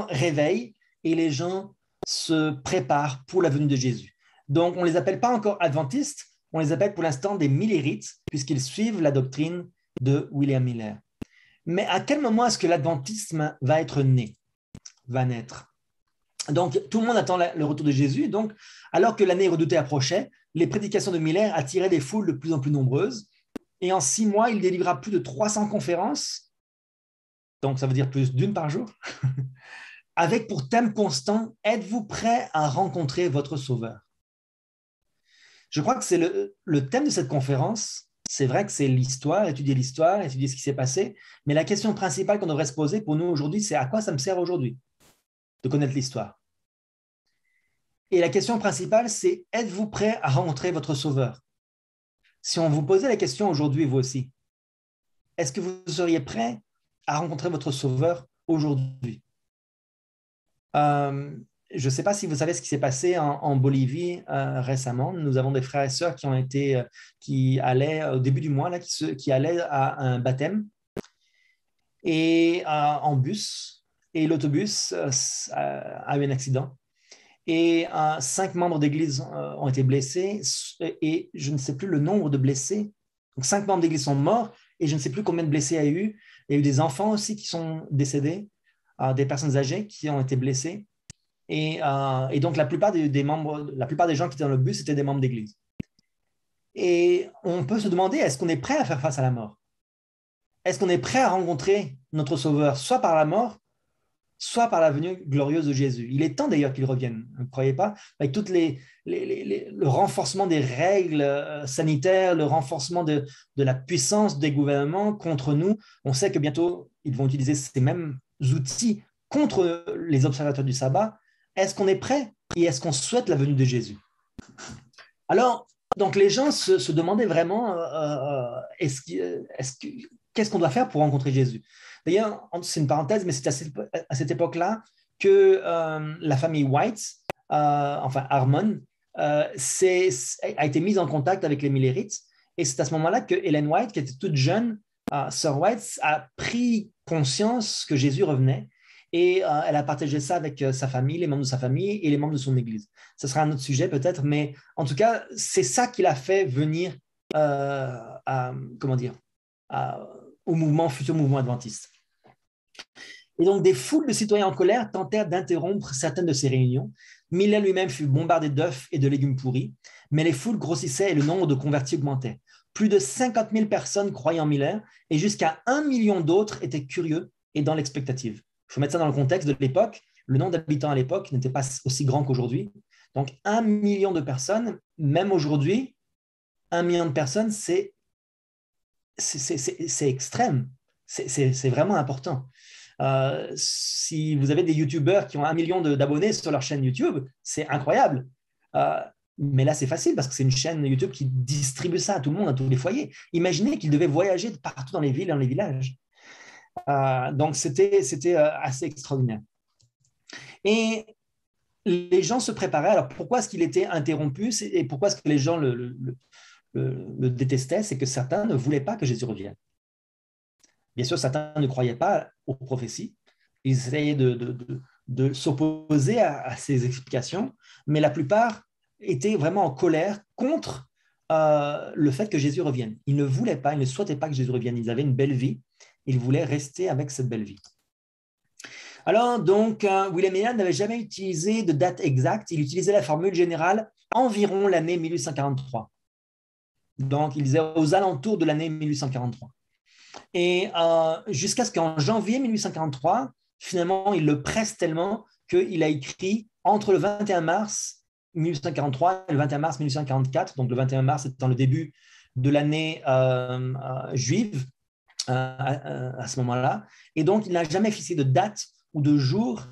réveil et les gens se préparent pour la venue de Jésus. Donc on ne les appelle pas encore adventistes, on les appelle pour l'instant des millérites puisqu'ils suivent la doctrine de William Miller. Mais à quel moment est-ce que l'adventisme va naître? Donc, tout le monde attend le retour de Jésus. Donc, alors que l'année redoutée approchait, les prédications de Miller attiraient des foules de plus en plus nombreuses. Et en 6 mois, il délivra plus de 300 conférences. Donc, ça veut dire plus d'1 par jour. Avec pour thème constant, êtes-vous prêt à rencontrer votre Sauveur? Je crois que c'est le thème de cette conférence. C'est vrai que c'est l'histoire, étudier ce qui s'est passé. Mais la question principale qu'on devrait se poser pour nous aujourd'hui, c'est à quoi ça me sert aujourd'hui de connaître l'histoire? Et la question principale, c'est êtes-vous prêt à rencontrer votre Sauveur? Si on vous posait la question aujourd'hui, vous aussi, est-ce que vous seriez prêt à rencontrer votre Sauveur aujourd'hui? Je ne sais pas si vous savez ce qui s'est passé en Bolivie récemment. Nous avons des frères et sœurs qui allaient au début du mois, là, qui allaient à un baptême et en bus. Et l'autobus a eu un accident. Et 5 membres d'église ont été blessés. Et je ne sais plus le nombre de blessés. Donc 5 membres d'église sont morts et je ne sais plus combien de blessés il y a eu. Il y a eu des enfants aussi qui sont décédés, des personnes âgées qui ont été blessées. Et donc, la plupart des gens qui étaient dans le bus étaient des membres d'église. Et on peut se demander, est-ce qu'on est prêt à faire face à la mort? Est-ce qu'on est prêt à rencontrer notre Sauveur, soit par la mort, soit par la venue glorieuse de Jésus? Il est temps d'ailleurs qu'il revienne, ne croyez pas? Avec tout le renforcement des règles sanitaires, le renforcement de la puissance des gouvernements contre nous, on sait que bientôt, ils vont utiliser ces mêmes outils contre les observateurs du sabbat. Est-ce qu'on est prêt et est-ce qu'on souhaite la venue de Jésus? Alors, donc les gens se demandaient vraiment qu'est-ce qu'on doit faire pour rencontrer Jésus? D'ailleurs, c'est une parenthèse, mais c'est à cette époque-là que la famille White, enfin Harmon, a été mise en contact avec les Millerites. Et c'est à ce moment-là que Ellen White, qui était toute jeune, Sœur White, a pris conscience que Jésus revenait. Et elle a partagé ça avec sa famille, les membres de sa famille et les membres de son église. Ce sera un autre sujet peut-être, mais en tout cas, c'est ça qui l'a fait venir au futur mouvement adventiste. Et donc, des foules de citoyens en colère tentèrent d'interrompre certaines de ces réunions. Miller lui-même fut bombardé d'œufs et de légumes pourris, mais les foules grossissaient et le nombre de convertis augmentait. Plus de 50 000 personnes croyaient en Miller et jusqu'à 1 million d'autres étaient curieux et dans l'expectative. Il faut mettre ça dans le contexte de l'époque. Le nombre d'habitants à l'époque n'était pas aussi grand qu'aujourd'hui. Donc, 1 million de personnes, même aujourd'hui, 1 million de personnes, c'est extrême. C'est vraiment important. Si vous avez des YouTubeurs qui ont 1 million d'abonnés sur leur chaîne YouTube, c'est incroyable. Mais là, c'est facile parce que c'est une chaîne YouTube qui distribue ça à tout le monde, à tous les foyers. Imaginez qu'ils devaient voyager partout dans les villes et dans les villages. Donc, c'était assez extraordinaire. Et les gens se préparaient. Alors, pourquoi est-ce qu'il était interrompu et pourquoi est-ce que les gens le détestaient? C'est que certains ne voulaient pas que Jésus revienne. Bien sûr, certains ne croyaient pas aux prophéties. Ils essayaient de s'opposer à ces explications, mais la plupart étaient vraiment en colère contre le fait que Jésus revienne. Ils ne voulaient pas, ils ne souhaitaient pas que Jésus revienne. Ils avaient une belle vie. Ils voulaient rester avec cette belle vie. Alors, donc, William Miller n'avait jamais utilisé de date exacte. Il utilisait la formule générale environ l'année 1843. Donc, il disait aux alentours de l'année 1843. Et jusqu'à ce qu'en janvier 1843, finalement, il le presse tellement qu'il a écrit entre le 21 mars 1843 et le 21 mars 1844, donc le 21 mars étant le début de l'année juive, à ce moment-là. Et donc, il n'a jamais fixé de date ou de jour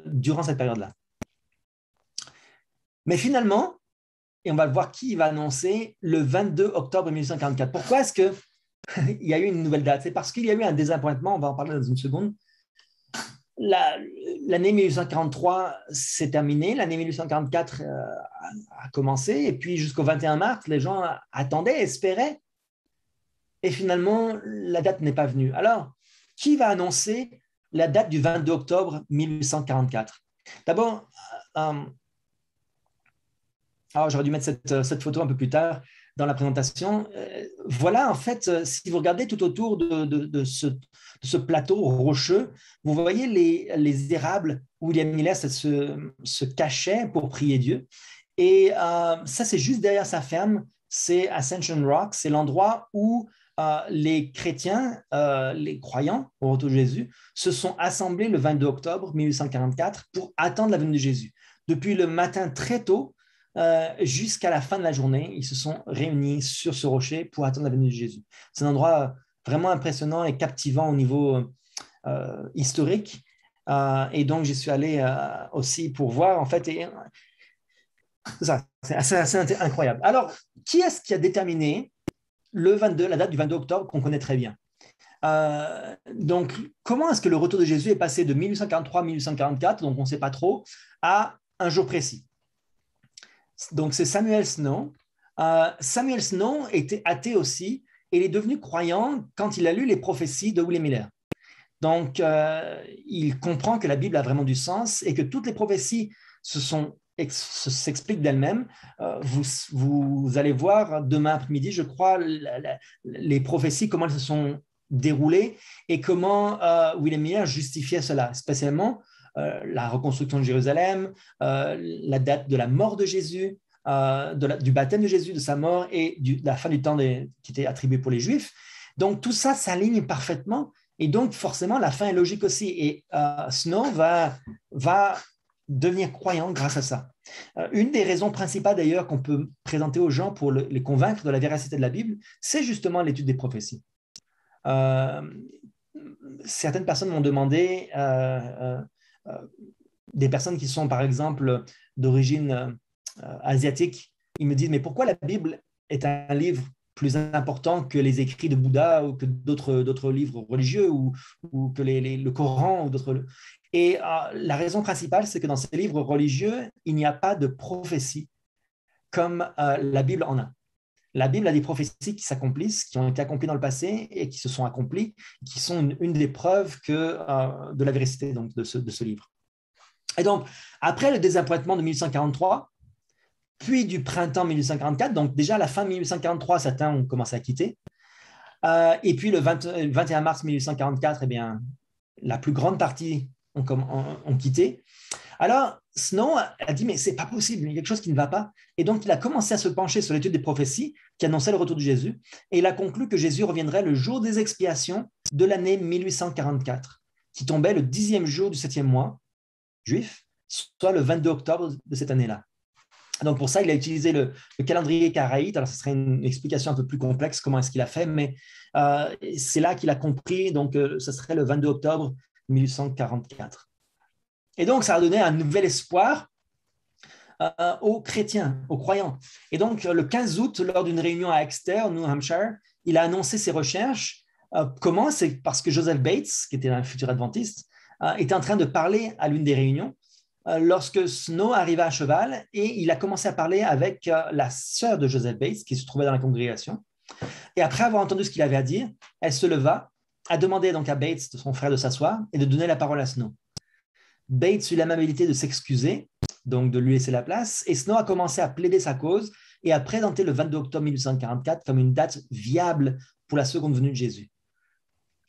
durant cette période-là. Mais finalement, et on va voir qui va annoncer le 22 octobre 1844. Pourquoi est-ce qu'il y a eu une nouvelle date? C'est parce qu'il y a eu un désappointement, on va en parler dans une seconde. L'année 1843 s'est terminée, l'année 1844 a commencé, et puis jusqu'au 21 mars, les gens attendaient, espéraient. Et finalement, la date n'est pas venue. Alors, qui va annoncer la date du 22 octobre 1844? D'abord, j'aurais dû mettre cette photo un peu plus tard dans la présentation. Voilà, en fait, si vous regardez tout autour de ce plateau rocheux, vous voyez les érables où William Miller se cachait pour prier Dieu. Et ça, c'est juste derrière sa ferme, c'est Ascension Rock, c'est l'endroit où les chrétiens, les croyants au retour de Jésus, se sont assemblés le 22 octobre 1844 pour attendre la venue de Jésus. Depuis le matin très tôt, jusqu'à la fin de la journée. Ils se sont réunis sur ce rocher pour attendre la venue de Jésus. C'est un endroit vraiment impressionnant et captivant au niveau historique. Et donc, j'y suis allé aussi pour voir, en fait, c'est assez incroyable. Alors, qui est-ce qui a déterminé la date du 22 octobre qu'on connaît très bien? Donc, comment est-ce que le retour de Jésus est passé de 1843 à 1844, donc on ne sait pas trop, à un jour précis? Donc, c'est Samuel Snow. Samuel Snow était athée aussi, et il est devenu croyant quand il a lu les prophéties de William Miller. Donc, il comprend que la Bible a vraiment du sens et que toutes les prophéties s'expliquent d'elles-mêmes. Vous allez voir demain après-midi, je crois, les prophéties, comment elles se sont déroulées et comment William Miller justifiait cela, spécialement la reconstruction de Jérusalem, la date de la mort de Jésus, du baptême de Jésus, de sa mort et de la fin du temps qui était attribué pour les Juifs. Donc, tout ça s'aligne parfaitement. Et donc, forcément, la fin est logique aussi. Et Snow va devenir croyant grâce à ça. Une des raisons principales, d'ailleurs, qu'on peut présenter aux gens pour les convaincre de la véracité de la Bible, c'est justement l'étude des prophéties. Certaines personnes m'ont demandé, des personnes qui sont, par exemple, d'origine asiatique, ils me disent, mais pourquoi la Bible est un livre plus important que les écrits de Bouddha ou que d'autres livres religieux ou que le Coran ou d'autres. Et la raison principale, c'est que dans ces livres religieux, il n'y a pas de prophétie comme la Bible en a. La Bible a des prophéties qui s'accomplissent, qui ont été accomplies dans le passé et qui se sont accomplies, qui sont une des preuves de la véracité donc, de ce livre. Et donc, après le désappointement de 1843, puis du printemps 1844, donc déjà à la fin de 1843, certains ont commencé à quitter. Et puis le 21 mars 1844, eh bien, la plus grande partie ont quitté. Alors, Snow a dit, mais c'est pas possible, il y a quelque chose qui ne va pas. Et donc, il a commencé à se pencher sur l'étude des prophéties qui annonçaient le retour de Jésus. Et il a conclu que Jésus reviendrait le jour des expiations de l'année 1844, qui tombait le 10e jour du 7e mois juif, soit le 22 octobre de cette année-là. Donc, pour ça, il a utilisé le calendrier karaïte. Alors, ce serait une explication un peu plus complexe, comment est-ce qu'il a fait, mais c'est là qu'il a compris. Donc, ce serait le 22 octobre 1844. Et donc, ça a donné un nouvel espoir aux chrétiens, aux croyants. Et donc, le 15 août, lors d'une réunion à Exeter, New Hampshire, il a annoncé ses recherches. Comment? C'est parce que Joseph Bates, qui était un futur adventiste, était en train de parler à l'une des réunions lorsque Snow arriva à cheval et il a commencé à parler avec la sœur de Joseph Bates qui se trouvait dans la congrégation. Et après avoir entendu ce qu'il avait à dire, elle se leva, a demandé donc à Bates, son frère, de s'asseoir et de donner la parole à Snow. Bates eut l'amabilité de s'excuser, donc de lui laisser la place, et Snow a commencé à plaider sa cause et à présenter le 22 octobre 1844 comme une date viable pour la seconde venue de Jésus.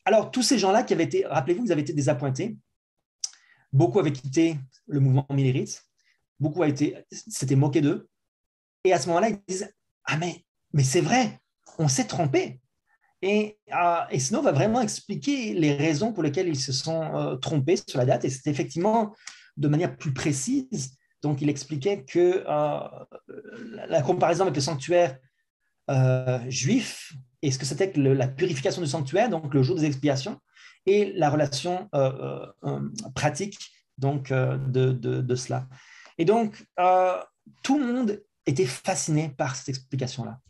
Alors, tous ces gens-là qui avaient été, rappelez-vous, ils avaient été désappointés. Beaucoup avaient quitté le mouvement millérite. Beaucoup s'étaient moqués d'eux. Et à ce moment-là, ils disent « Ah, mais c'est vrai, on s'est trompé. » Et Snow va vraiment expliquer les raisons pour lesquelles ils se sont trompés sur la date. Et c'est effectivement de manière plus précise. Donc, il expliquait que la comparaison avec le sanctuaire juif et ce que c'était que la purification du sanctuaire, donc le jour des expiations, et la relation pratique donc, de cela. Et donc, tout le monde était fasciné par cette explication-là.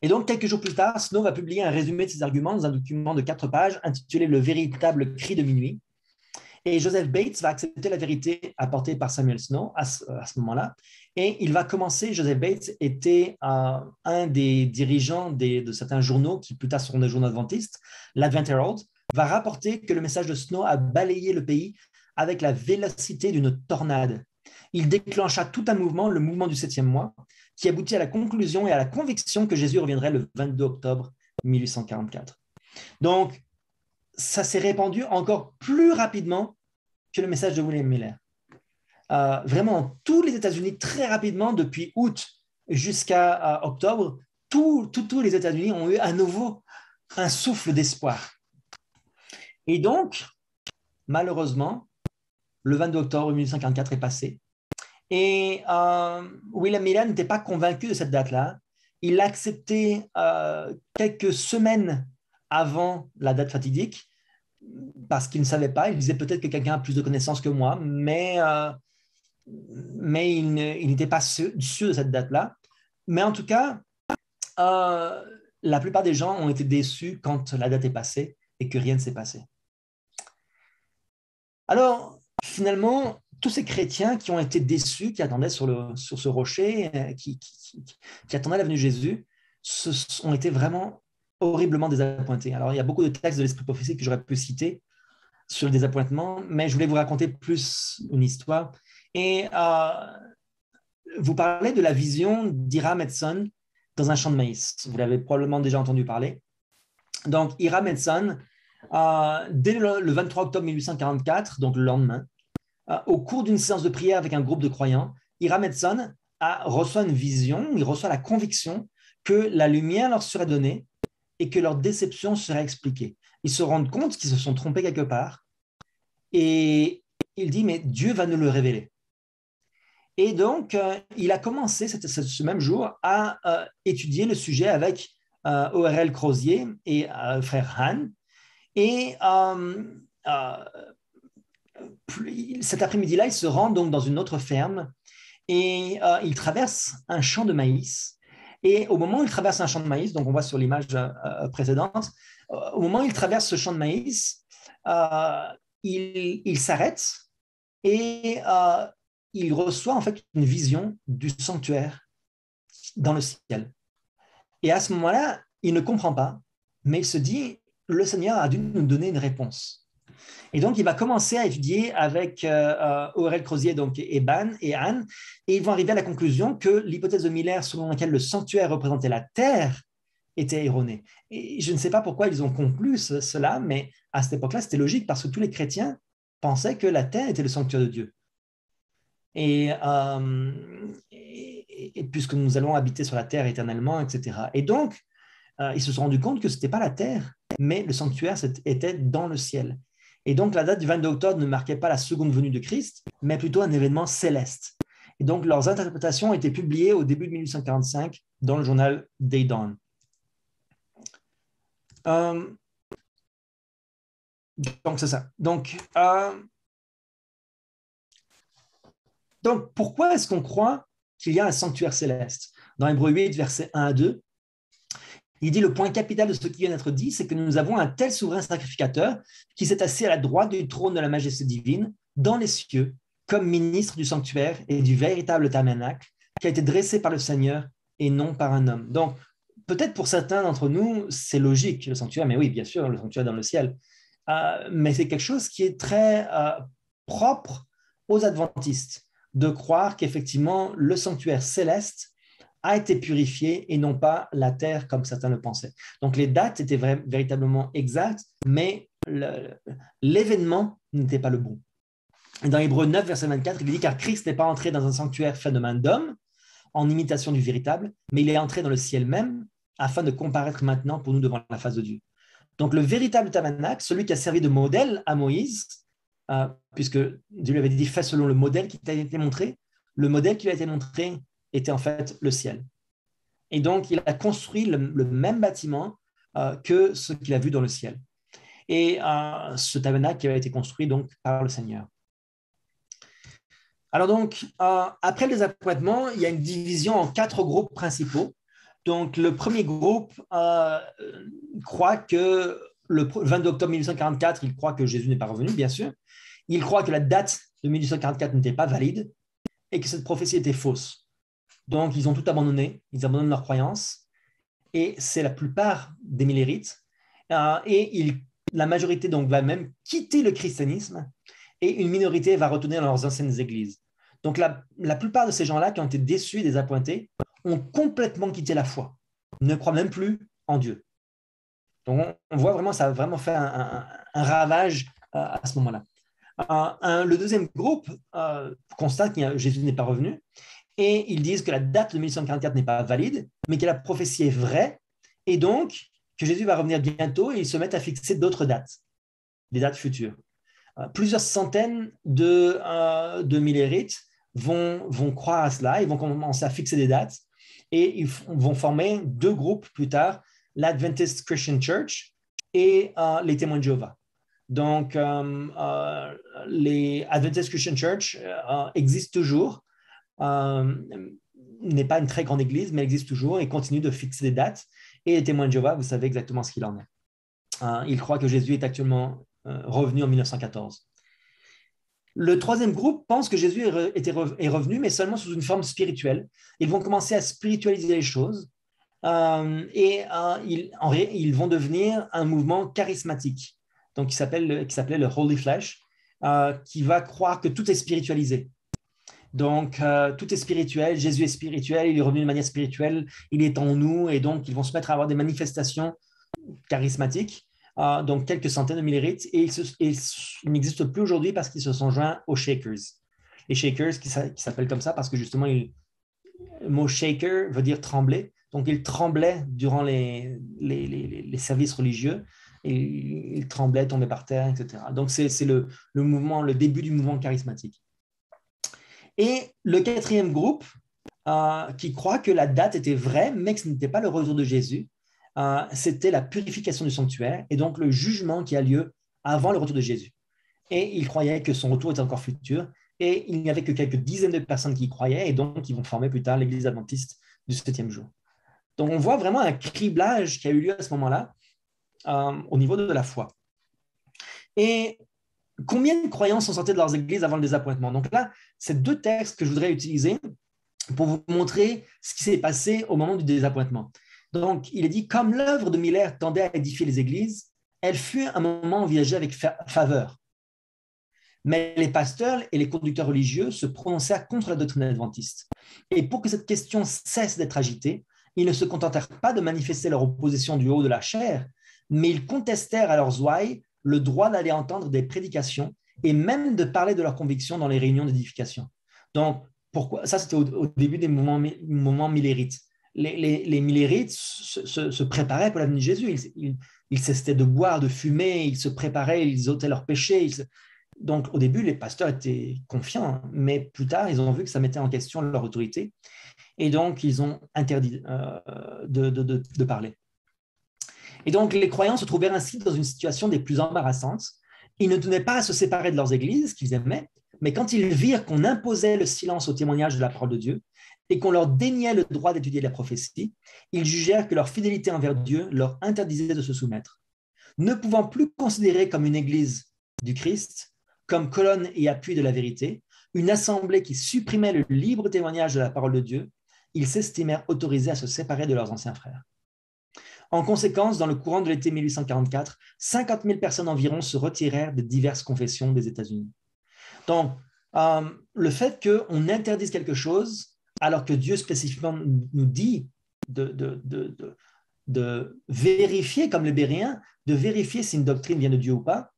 Et donc, quelques jours plus tard, Snow va publier un résumé de ses arguments dans un document de 4 pages intitulé « Le véritable cri de minuit ». Et Joseph Bates va accepter la vérité apportée par Samuel Snow à ce moment-là. Et il va commencer, Joseph Bates était un des dirigeants de certains journaux qui plus tard seront des journaux adventistes, l'Advent Herald, va rapporter que le message de Snow a balayé le pays avec la vélocité d'une tornade. Il déclencha tout un mouvement, le mouvement du 7e mois, qui aboutit à la conclusion et à la conviction que Jésus reviendrait le 22 octobre 1844. Donc, ça s'est répandu encore plus rapidement que le message de William Miller. Vraiment, tous les États-Unis, très rapidement, depuis août jusqu'à octobre, tous les États-Unis ont eu à nouveau un souffle d'espoir. Et donc, malheureusement, le 22 octobre 1844 est passé Et William Miller n'était pas convaincu de cette date-là. Il l'a accepté quelques semaines avant la date fatidique parce qu'il ne savait pas. Il disait peut-être que quelqu'un a plus de connaissances que moi, mais il n'était pas sûr de cette date-là. Mais en tout cas, la plupart des gens ont été déçus quand la date est passée et que rien ne s'est passé. Alors, finalement, tous ces chrétiens qui ont été déçus, qui attendaient sur ce rocher, qui attendaient la venue de Jésus, ont été vraiment horriblement désappointés. Alors, il y a beaucoup de textes de l'Esprit prophétique que j'aurais pu citer sur le désappointement, mais je voulais vous raconter plus une histoire. Et vous parlez de la vision d'Hiram Edson dans un champ de maïs. Vous l'avez probablement déjà entendu parler. Donc, Hiram Edson, dès le 23 octobre 1844, donc le lendemain, au cours d'une séance de prière avec un groupe de croyants, Hiram Edson reçoit une vision, il reçoit la conviction que la lumière leur serait donnée et que leur déception serait expliquée. Ils se rendent compte qu'ils se sont trompés quelque part et il dit, mais Dieu va nous le révéler. Et donc, il a commencé ce même jour à étudier le sujet avec O.R.L. Crozier et frère Han. Et cet après-midi-là, il se rend donc dans une autre ferme et il traverse un champ de maïs. Et au moment où il traverse un champ de maïs, donc on voit sur l'image précédente, au moment où il traverse ce champ de maïs, il s'arrête et il reçoit en fait une vision du sanctuaire dans le ciel. Et à ce moment-là, il ne comprend pas, mais il se dit, le Seigneur a dû nous donner une réponse. Et donc, il va commencer à étudier avec O.R.L. Crozier donc, et Anne, et ils vont arriver à la conclusion que l'hypothèse de Miller selon laquelle le sanctuaire représentait la terre était erronée. Et je ne sais pas pourquoi ils ont conclu cela, mais à cette époque-là, c'était logique parce que tous les chrétiens pensaient que la terre était le sanctuaire de Dieu. Et puisque nous allons habiter sur la terre éternellement, etc. Et donc, ils se sont rendus compte que ce n'était pas la terre, mais le sanctuaire était dans le ciel. Et donc, la date du 22 octobre ne marquait pas la seconde venue de Christ, mais plutôt un événement céleste. Et donc, leurs interprétations ont été publiées au début de 1845 dans le journal Day Dawn. Donc, c'est ça. Donc, pourquoi est-ce qu'on croit qu'il y a un sanctuaire céleste? Dans Hébreux 8, versets 1 à 2, il dit le point capital de ce qui vient d'être dit, c'est que nous avons un tel souverain sacrificateur qui s'est assis à la droite du trône de la majesté divine dans les cieux, comme ministre du sanctuaire et du véritable tabernacle qui a été dressé par le Seigneur et non par un homme. Donc, peut-être pour certains d'entre nous, c'est logique, le sanctuaire, mais oui, bien sûr, le sanctuaire dans le ciel. Mais c'est quelque chose qui est très propre aux adventistes, de croire qu'effectivement, le sanctuaire céleste a été purifié et non pas la terre comme certains le pensaient. Donc les dates étaient véritablement exactes, mais l'événement n'était pas le bon. Dans Hébreux 9, verset 24, il dit « Car Christ n'est pas entré dans un sanctuaire fait de main d'homme, en imitation du véritable, mais il est entré dans le ciel même, afin de comparaître maintenant pour nous devant la face de Dieu. » Donc le véritable tabernacle, celui qui a servi de modèle à Moïse, puisque Dieu lui avait dit « Fais selon le modèle qui t'a été montré », le modèle qui lui a été montré était en fait le ciel. Et donc, il a construit le même bâtiment que ce qu'il a vu dans le ciel. Et ce tabernacle qui avait été construit donc par le Seigneur. Alors donc, après le désappointement, il y a une division en 4 groupes principaux. Donc, le premier groupe croit que le 22 octobre 1844, il croit que Jésus n'est pas revenu, bien sûr. Il croit que la date de 1844 n'était pas valide et que cette prophétie était fausse. Donc, ils ont tout abandonné, ils abandonnent leurs croyances, et c'est la plupart des millérites. Et la majorité donc va même quitter le christianisme, et une minorité va retourner dans leurs anciennes églises. Donc, la plupart de ces gens-là qui ont été déçus et désappointés ont complètement quitté la foi, ne croient même plus en Dieu. Donc, on voit vraiment, ça a vraiment fait un ravage à ce moment-là. Le deuxième groupe constate que Jésus n'est pas revenu, et ils disent que la date de 1844 n'est pas valide, mais que la prophétie est vraie, et donc que Jésus va revenir bientôt, et ils se mettent à fixer d'autres dates, des dates futures. Plusieurs centaines de millérites vont croire à cela, ils vont commencer à fixer des dates et ils vont former deux groupes plus tard, l'Adventist Christian Church et les témoins de Jéhovah. Donc, les Adventist Christian Church existent toujours, n'est pas une très grande église, mais existe toujours et continue de fixer des dates. Et les témoins de Jéhovah, vous savez exactement ce qu'il en est. Ils croient que Jésus est actuellement revenu en 1914. Le troisième groupe pense que Jésus est revenu, mais seulement sous une forme spirituelle. Ils vont commencer à spiritualiser les choses et ils vont devenir un mouvement charismatique, donc qui s'appelait le Holy Flesh, qui va croire que tout est spiritualisé. Donc, tout est spirituel, Jésus est spirituel, il est revenu de manière spirituelle, il est en nous, et donc ils vont se mettre à avoir des manifestations charismatiques, donc quelques centaines de millérites, et ils n'existent plus aujourd'hui parce qu'ils se sont joints aux Shakers. Les Shakers qui s'appellent comme ça parce que justement, le mot shaker veut dire trembler, donc ils tremblaient durant les services religieux, et ils tremblaient, tombaient par terre, etc. Donc, c'est le mouvement, le début du mouvement charismatique. Et le quatrième groupe, qui croit que la date était vraie, mais que ce n'était pas le retour de Jésus, c'était la purification du sanctuaire et donc le jugement qui a lieu avant le retour de Jésus. Et il croyait que son retour était encore futur, et il n'y avait que quelques dizaines de personnes qui y croyaient, et donc ils vont former plus tard l'Église adventiste du 7e jour. Donc on voit vraiment un criblage qui a eu lieu à ce moment-là au niveau de la foi. Et combien de croyants sont sortis de leurs églises avant le désappointement? Donc là, c'est deux textes que je voudrais utiliser pour vous montrer ce qui s'est passé au moment du désappointement. Donc, il est dit, comme l'œuvre de Miller tendait à édifier les églises, elle fut un moment envisagée avec faveur. Mais les pasteurs et les conducteurs religieux se prononcèrent contre la doctrine adventiste. Et pour que cette question cesse d'être agitée, ils ne se contentèrent pas de manifester leur opposition du haut de la chair, mais ils contestèrent à leurs ouailles le droit d'aller entendre des prédications et même de parler de leurs convictions dans les réunions d'édification. Donc, pourquoi ça, c'était au début des mouvements millérites. Les millérites se préparaient pour la venue de Jésus. Ils cessaient de boire, de fumer, ils se préparaient, ils ôtaient leurs péchés. Donc, au début, les pasteurs étaient confiants, mais plus tard, ils ont vu que ça mettait en question leur autorité et donc, ils ont interdit de parler. Et donc, les croyants se trouvèrent ainsi dans une situation des plus embarrassantes. Ils ne tenaient pas à se séparer de leurs églises qu'ils aimaient, mais quand ils virent qu'on imposait le silence au témoignage de la parole de Dieu et qu'on leur déniait le droit d'étudier la prophétie, ils jugèrent que leur fidélité envers Dieu leur interdisait de se soumettre. Ne pouvant plus considérer comme une église du Christ, comme colonne et appui de la vérité, une assemblée qui supprimait le libre témoignage de la parole de Dieu, ils s'estimèrent autorisés à se séparer de leurs anciens frères. En conséquence, dans le courant de l'été 1844, 50 000 personnes environ se retirèrent de diverses confessions des États-Unis. Donc, le fait qu'on interdise quelque chose, alors que Dieu spécifiquement nous dit de vérifier, comme les Béréens, de vérifier si une doctrine vient de Dieu ou pas,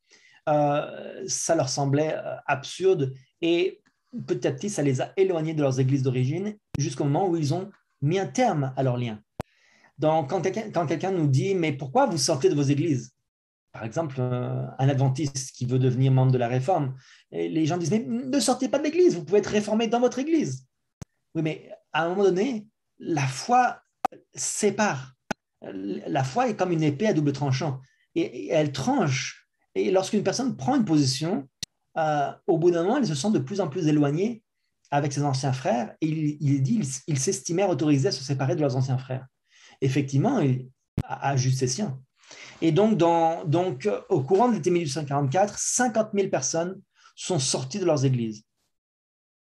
ça leur semblait absurde et petit à petit, ça les a éloignés de leurs églises d'origine jusqu'au moment où ils ont mis un terme à leur lien. Donc, quand quelqu'un nous dit « Mais pourquoi vous sortez de vos églises ?» Par exemple, un adventiste qui veut devenir membre de la Réforme, et les gens disent « Mais ne sortez pas de l'église, vous pouvez être réformé dans votre église. » Oui, mais à un moment donné, la foi sépare. La foi est comme une épée à double tranchant et elle tranche. Et lorsqu'une personne prend une position, au bout d'un moment, elle se sent de plus en plus éloignée avec ses anciens frères et ils s'estimèrent autorisés à se séparer de leurs anciens frères. Effectivement, à juste ses siens. Et donc, au courant de l'été 1844, 50 000 personnes sont sorties de leurs églises.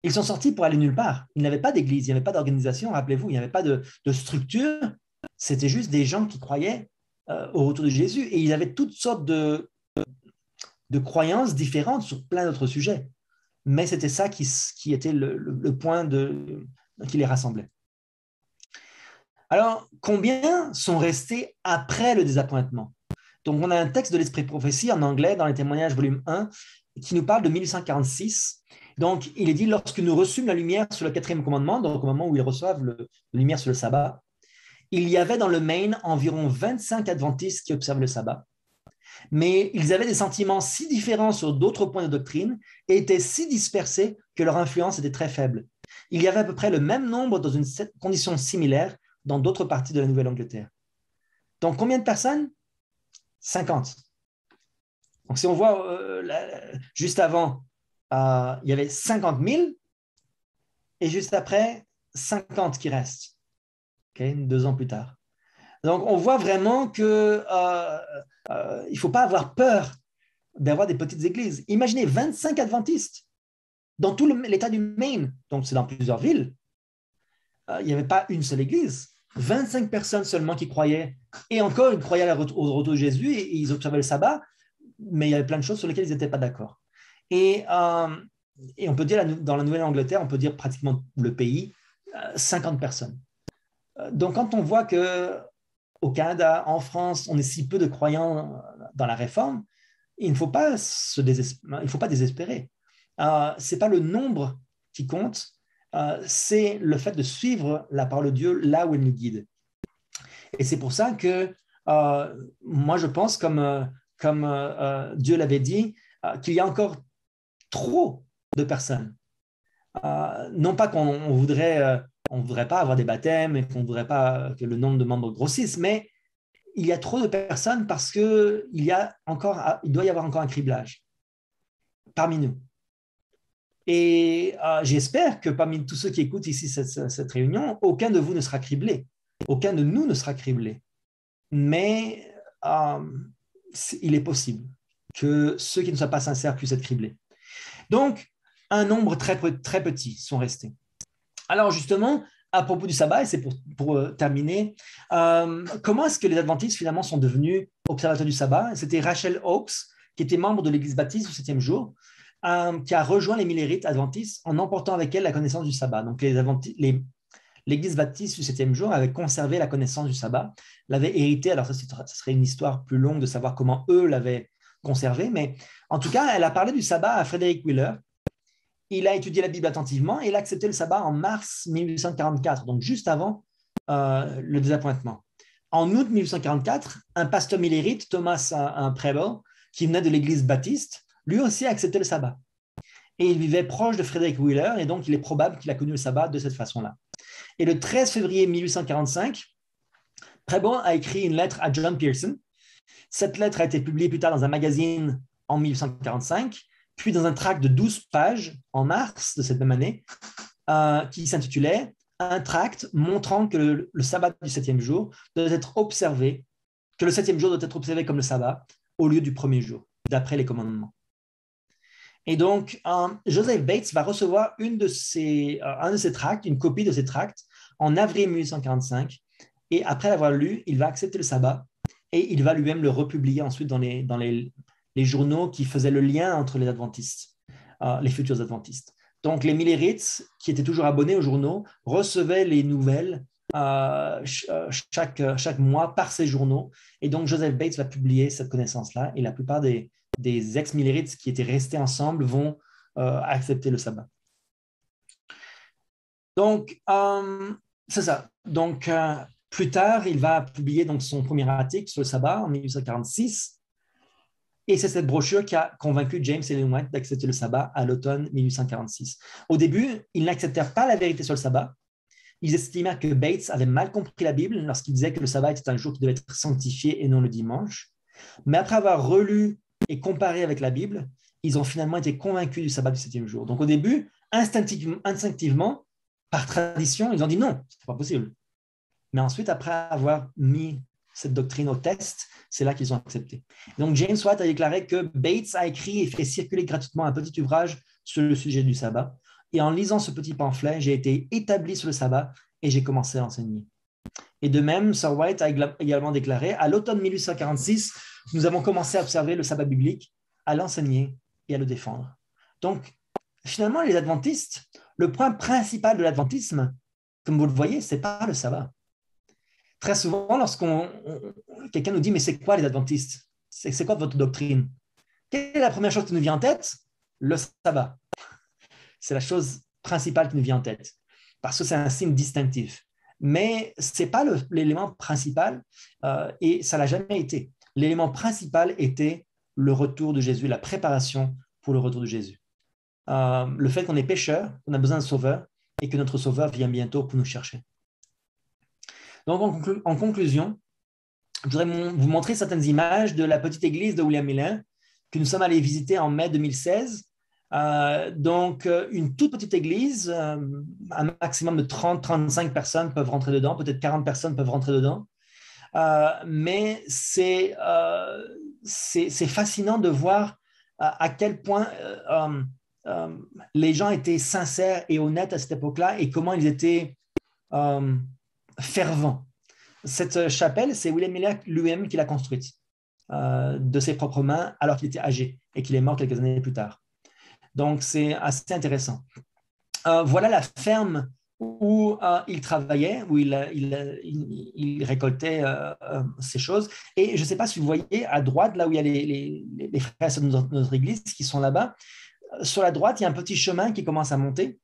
Ils sont sortis pour aller nulle part. Il n'y avait pas d'église, il n'y avait pas d'organisation, rappelez-vous, il n'y avait pas de structure. C'était juste des gens qui croyaient au retour de Jésus. Et ils avaient toutes sortes de croyances différentes sur plein d'autres sujets. Mais c'était ça qui était le point qui les rassemblait. Alors, combien sont restés après le désappointement? Donc, on a un texte de l'Esprit de prophétie en anglais dans les témoignages volume 1 qui nous parle de 1846. Donc, il est dit, lorsque nous reçûmes la lumière sur le 4e commandement, donc au moment où ils reçoivent la lumière sur le sabbat, il y avait dans le Maine environ 25 adventistes qui observent le sabbat. Mais ils avaient des sentiments si différents sur d'autres points de doctrine et étaient si dispersés que leur influence était très faible. Il y avait à peu près le même nombre dans une condition similaire dans d'autres parties de la Nouvelle-Angleterre. Donc, combien de personnes? 50. Donc, si on voit juste avant, il y avait 50 000 et juste après, 50 qui restent, 2 ans plus tard. Donc, on voit vraiment qu'il ne faut pas avoir peur d'avoir des petites églises. Imaginez 25 adventistes dans tout l'État du Maine, donc c'est dans plusieurs villes. Il n'y avait pas une seule église. 25 personnes seulement qui croyaient. Et encore, ils croyaient au retour de Jésus et ils observaient le sabbat, mais il y avait plein de choses sur lesquelles ils n'étaient pas d'accord. Et on peut dire, dans la Nouvelle-Angleterre, on peut dire pratiquement le pays, 50 personnes. Donc, quand on voit qu'au Canada, en France, on est si peu de croyants dans la réforme, il ne faut pas désespérer. Ce n'est pas le nombre qui compte, c'est le fait de suivre la parole de Dieu là où elle nous guide. Et c'est pour ça que moi, je pense, comme Dieu l'avait dit, qu'il y a encore trop de personnes. Non pas qu'on voudrait, on voudrait pas avoir des baptêmes et qu'on ne voudrait pas que le nombre de membres grossisse, mais il y a trop de personnes parce qu'il doit y avoir encore un criblage parmi nous. Et j'espère que parmi tous ceux qui écoutent ici cette réunion, aucun de vous ne sera criblé. Aucun de nous ne sera criblé. Mais il est possible que ceux qui ne soient pas sincères puissent être criblés. Donc, un nombre très, très petit sont restés. Alors justement, à propos du sabbat, et c'est pour terminer, comment est-ce que les adventistes finalement sont devenus observateurs du sabbat? C'était Rachel Oakes, qui était membre de l'Église baptiste au 7e jour, qui a rejoint les millérites adventistes en emportant avec elle la connaissance du sabbat. Donc l'Église baptiste du 7e jour avait conservé la connaissance du sabbat, l'avait hérité. Alors ça serait une histoire plus longue de savoir comment eux l'avaient conservé, mais en tout cas, elle a parlé du sabbat à Frederick Wheeler. Il a étudié la Bible attentivement et il a accepté le sabbat en mars 1844, donc juste avant le désappointement. En août 1844, un pasteur millérite, Thomas Preble, qui venait de l'Église baptiste, lui aussi a accepté le sabbat. Et il vivait proche de Frederick Wheeler, et donc il est probable qu'il a connu le sabbat de cette façon-là. Et le 13 février 1845, Preble a écrit une lettre à John Pearson. Cette lettre a été publiée plus tard dans un magazine en 1845, puis dans un tract de 12 pages en mars de cette même année, qui s'intitulait « Un tract montrant que le sabbat du 7e jour doit être observé, que le 7e jour doit être observé comme le sabbat au lieu du premier jour, d'après les commandements. » Et donc, Joseph Bates va recevoir un de ces tracts, une copie de ces tracts, en avril 1845, et après l'avoir lu, il va accepter le sabbat, et il va lui-même le republier ensuite dans les journaux qui faisaient le lien entre les adventistes, les futurs adventistes. Donc, les millérites, qui étaient toujours abonnés aux journaux, recevaient les nouvelles chaque mois par ces journaux. Et donc, Joseph Bates va publier cette connaissance-là. Et la plupart des ex-millérites qui étaient restés ensemble vont accepter le sabbat. Donc, c'est ça. Donc, plus tard, il va publier donc, son premier article sur le sabbat en 1846. Et c'est cette brochure qui a convaincu James Ellen White d'accepter le sabbat à l'automne 1846. Au début, ils n'acceptèrent pas la vérité sur le sabbat. Ils estimèrent que Bates avait mal compris la Bible lorsqu'il disait que le sabbat était un jour qui devait être sanctifié et non le dimanche. Mais après avoir relu et comparé avec la Bible, ils ont finalement été convaincus du sabbat du 7e jour. Donc au début, instinctivement, par tradition, ils ont dit non, ce n'est pas possible. Mais ensuite, après avoir mis cette doctrine au test, c'est là qu'ils ont accepté. Donc, James White a déclaré que Bates a écrit et fait circuler gratuitement un petit ouvrage sur le sujet du sabbat. Et en lisant ce petit pamphlet, j'ai été établi sur le sabbat et j'ai commencé à enseigner. Et de même, Sir White a également déclaré, à l'automne 1846, nous avons commencé à observer le sabbat biblique, à l'enseigner et à le défendre. Donc, finalement, les adventistes, le point principal de l'adventisme, comme vous le voyez, ce n'est pas le sabbat. Très souvent, quelqu'un nous dit « Mais c'est quoi les adventistes? C'est quoi votre doctrine ?» Quelle est la première chose qui nous vient en tête? Le sabbat. C'est la chose principale qui nous vient en tête, parce que c'est un signe distinctif. Mais ce n'est pas l'élément principal et ça ne l'a jamais été. l'élément principal était le retour de Jésus, la préparation pour le retour de Jésus. Le fait qu'on est pécheur, qu'on a besoin d'un sauveur et que notre sauveur vient bientôt pour nous chercher. Donc, en conclusion, je voudrais vous montrer certaines images de la petite église de William Miller que nous sommes allés visiter en mai 2016. Donc, une toute petite église, un maximum de 30-35 personnes peuvent rentrer dedans, peut-être 40 personnes peuvent rentrer dedans. Mais c'est fascinant de voir à quel point les gens étaient sincères et honnêtes à cette époque-là et comment ils étaient fervents. Cette chapelle, c'est William Miller lui-même qui l'a construite de ses propres mains alors qu'il était âgé et qu'il est mort quelques années plus tard. Donc, c'est assez intéressant. Voilà la ferme où il travaillait, où il récoltait ces choses. Et je ne sais pas si vous voyez à droite, là où il y a les frères de notre église qui sont là-bas, sur la droite, il y a un petit chemin qui commence à monter.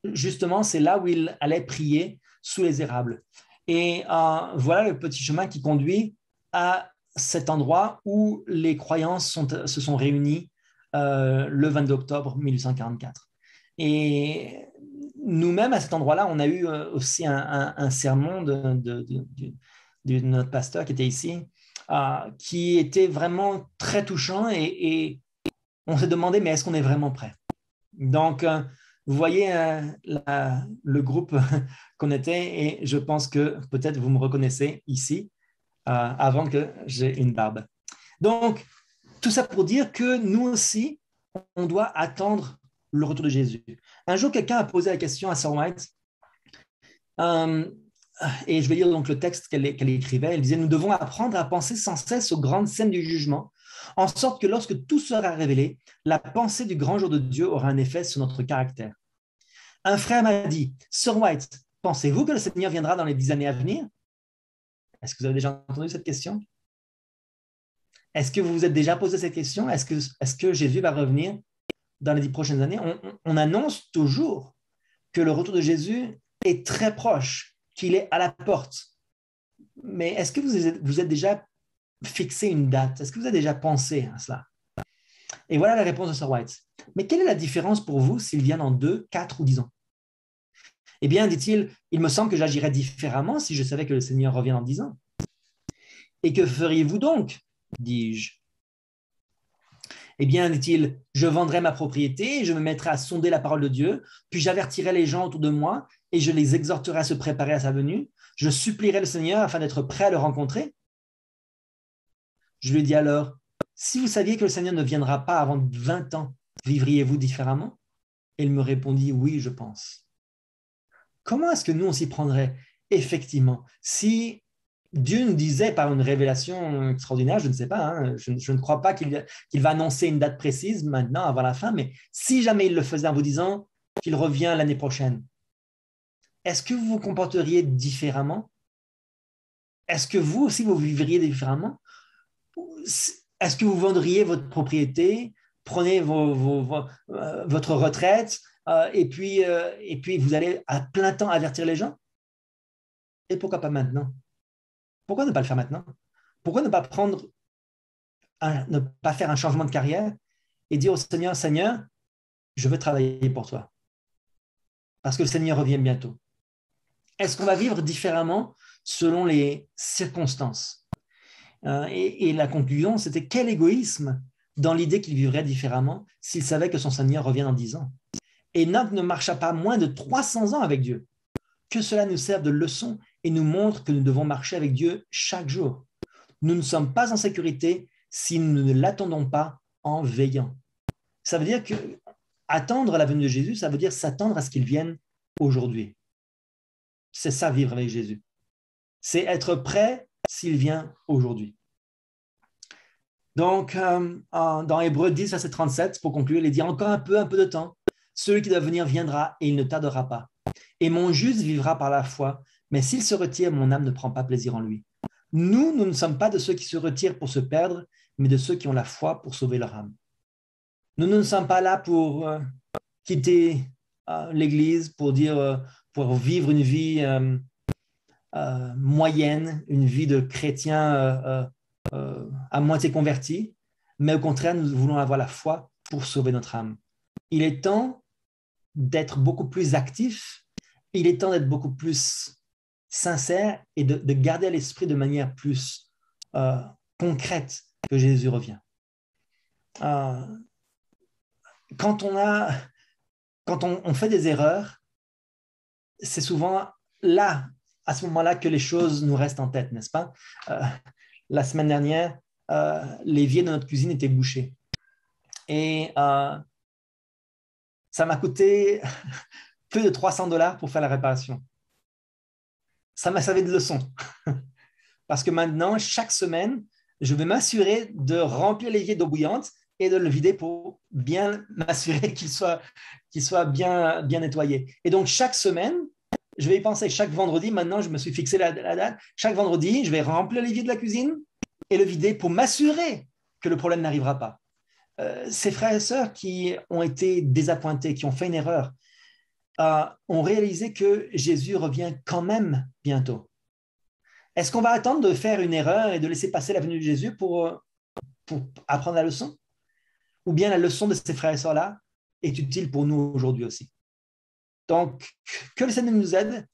Justement, c'est là où il allait prier sous les érables. Et voilà le petit chemin qui conduit à cet endroit où les croyants se sont réunis le 22 octobre 1844. Et nous-mêmes, à cet endroit-là, on a eu aussi un sermon de notre pasteur qui était ici, qui était vraiment très touchant et on s'est demandé, mais est-ce qu'on est vraiment prêt? Donc, vous voyez le groupe qu'on était et je pense que peut-être vous me reconnaissez ici avant que j'ai une barbe. Donc, tout ça pour dire que nous aussi, on doit attendre le retour de Jésus. Un jour, quelqu'un a posé la question à Sir White, et je vais lire donc le texte qu'elle écrivait. Elle disait, nous devons apprendre à penser sans cesse aux grandes scènes du jugement, en sorte que lorsque tout sera révélé, la pensée du grand jour de Dieu aura un effet sur notre caractère. Un frère m'a dit, Sir White, pensez-vous que le Seigneur viendra dans les 10 années à venir? Est-ce que vous avez déjà entendu cette question? Est-ce que vous vous êtes déjà posé cette question? Est-ce que Jésus va revenir dans les 10 prochaines années? On annonce toujours que le retour de Jésus est très proche, qu'il est à la porte. Mais est-ce que vous êtes déjà fixé une date? Est-ce que vous avez déjà pensé à cela? Et voilà la réponse de Sir White. Mais quelle est la différence pour vous s'il vient dans 2, 4 ou 10 ans? Eh bien, dit-il, il me semble que j'agirais différemment si je savais que le Seigneur revient dans 10 ans. Et que feriez-vous donc? Dis-je. Eh bien, dit-il, je vendrai ma propriété et je me mettrai à sonder la parole de Dieu, puis j'avertirai les gens autour de moi et je les exhorterai à se préparer à sa venue. Je supplierai le Seigneur afin d'être prêt à le rencontrer. Je lui ai dit alors, si vous saviez que le Seigneur ne viendra pas avant 20 ans, vivriez-vous différemment? Et il me répondit, oui, je pense. Comment est-ce que nous, on s'y prendrait effectivement si Dieu nous disait par une révélation extraordinaire, je ne sais pas, hein, je ne crois pas qu'il va annoncer une date précise maintenant avant la fin, mais si jamais il le faisait en vous disant qu'il revient l'année prochaine, est-ce que vous vous comporteriez différemment? Est-ce que vous aussi, vous vivriez différemment? Est-ce que vous vendriez votre propriété, prenez votre retraite et puis vous allez à plein temps avertir les gens? Et pourquoi pas maintenant? Pourquoi ne pas le faire maintenant? Pourquoi ne pas ne pas faire un changement de carrière et dire au Seigneur, Seigneur, je veux travailler pour toi parce que le Seigneur revient bientôt. Est-ce qu'on va vivre différemment selon les circonstances? Et la conclusion, c'était quel égoïsme dans l'idée qu'il vivrait différemment s'il savait que son Seigneur revient dans 10 ans. Enoch ne marcha pas moins de 300 ans avec Dieu. Que cela nous serve de leçon et nous montre que nous devons marcher avec Dieu chaque jour. Nous ne sommes pas en sécurité si nous ne l'attendons pas en veillant. Ça veut dire que attendre la venue de Jésus, ça veut dire s'attendre à ce qu'il vienne aujourd'hui. C'est ça, vivre avec Jésus. C'est être prêt s'il vient aujourd'hui. Donc, dans Hébreux 10, verset 37, pour conclure, il dit encore un peu de temps. Celui qui doit venir viendra et il ne tardera pas. Et mon juste vivra par la foi, mais s'il se retire, mon âme ne prend pas plaisir en lui. Nous ne sommes pas de ceux qui se retirent pour se perdre, mais de ceux qui ont la foi pour sauver leur âme. Nous ne sommes pas là pour quitter l'Église, pour vivre une vie moyenne, une vie de chrétien à moitié converti, mais au contraire, nous voulons avoir la foi pour sauver notre âme. Il est temps d'être beaucoup plus actif, il est temps d'être beaucoup plus sincère et de garder à l'esprit de manière plus concrète que Jésus revient. Quand on fait des erreurs, c'est souvent là, à ce moment-là, que les choses nous restent en tête, n'est-ce pas? La semaine dernière, l'évier de notre cuisine était bouché. Et ça m'a coûté plus de $300 pour faire la réparation. Ça m'a servi de leçon. Parce que maintenant, chaque semaine, je vais m'assurer de remplir l'évier d'eau bouillante et de le vider pour bien m'assurer qu'il soit bien nettoyé. Et donc, chaque semaine, je vais y penser. Chaque vendredi, maintenant, je me suis fixé la date. Chaque vendredi, je vais remplir l'évier de la cuisine et le vider pour m'assurer que le problème n'arrivera pas. Ces frères et sœurs qui ont été désappointés, qui ont fait une erreur, ont réalisé que Jésus revient quand même bientôt. Est-ce qu'on va attendre de faire une erreur et de laisser passer la venue de Jésus pour apprendre la leçon? Ou bien la leçon de ces frères et sœurs-là est utile pour nous aujourd'hui aussi? Donc, que le Seigneur nous aide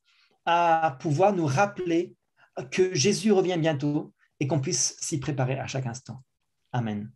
à pouvoir nous rappeler que Jésus revient bientôt et qu'on puisse s'y préparer à chaque instant. Amen.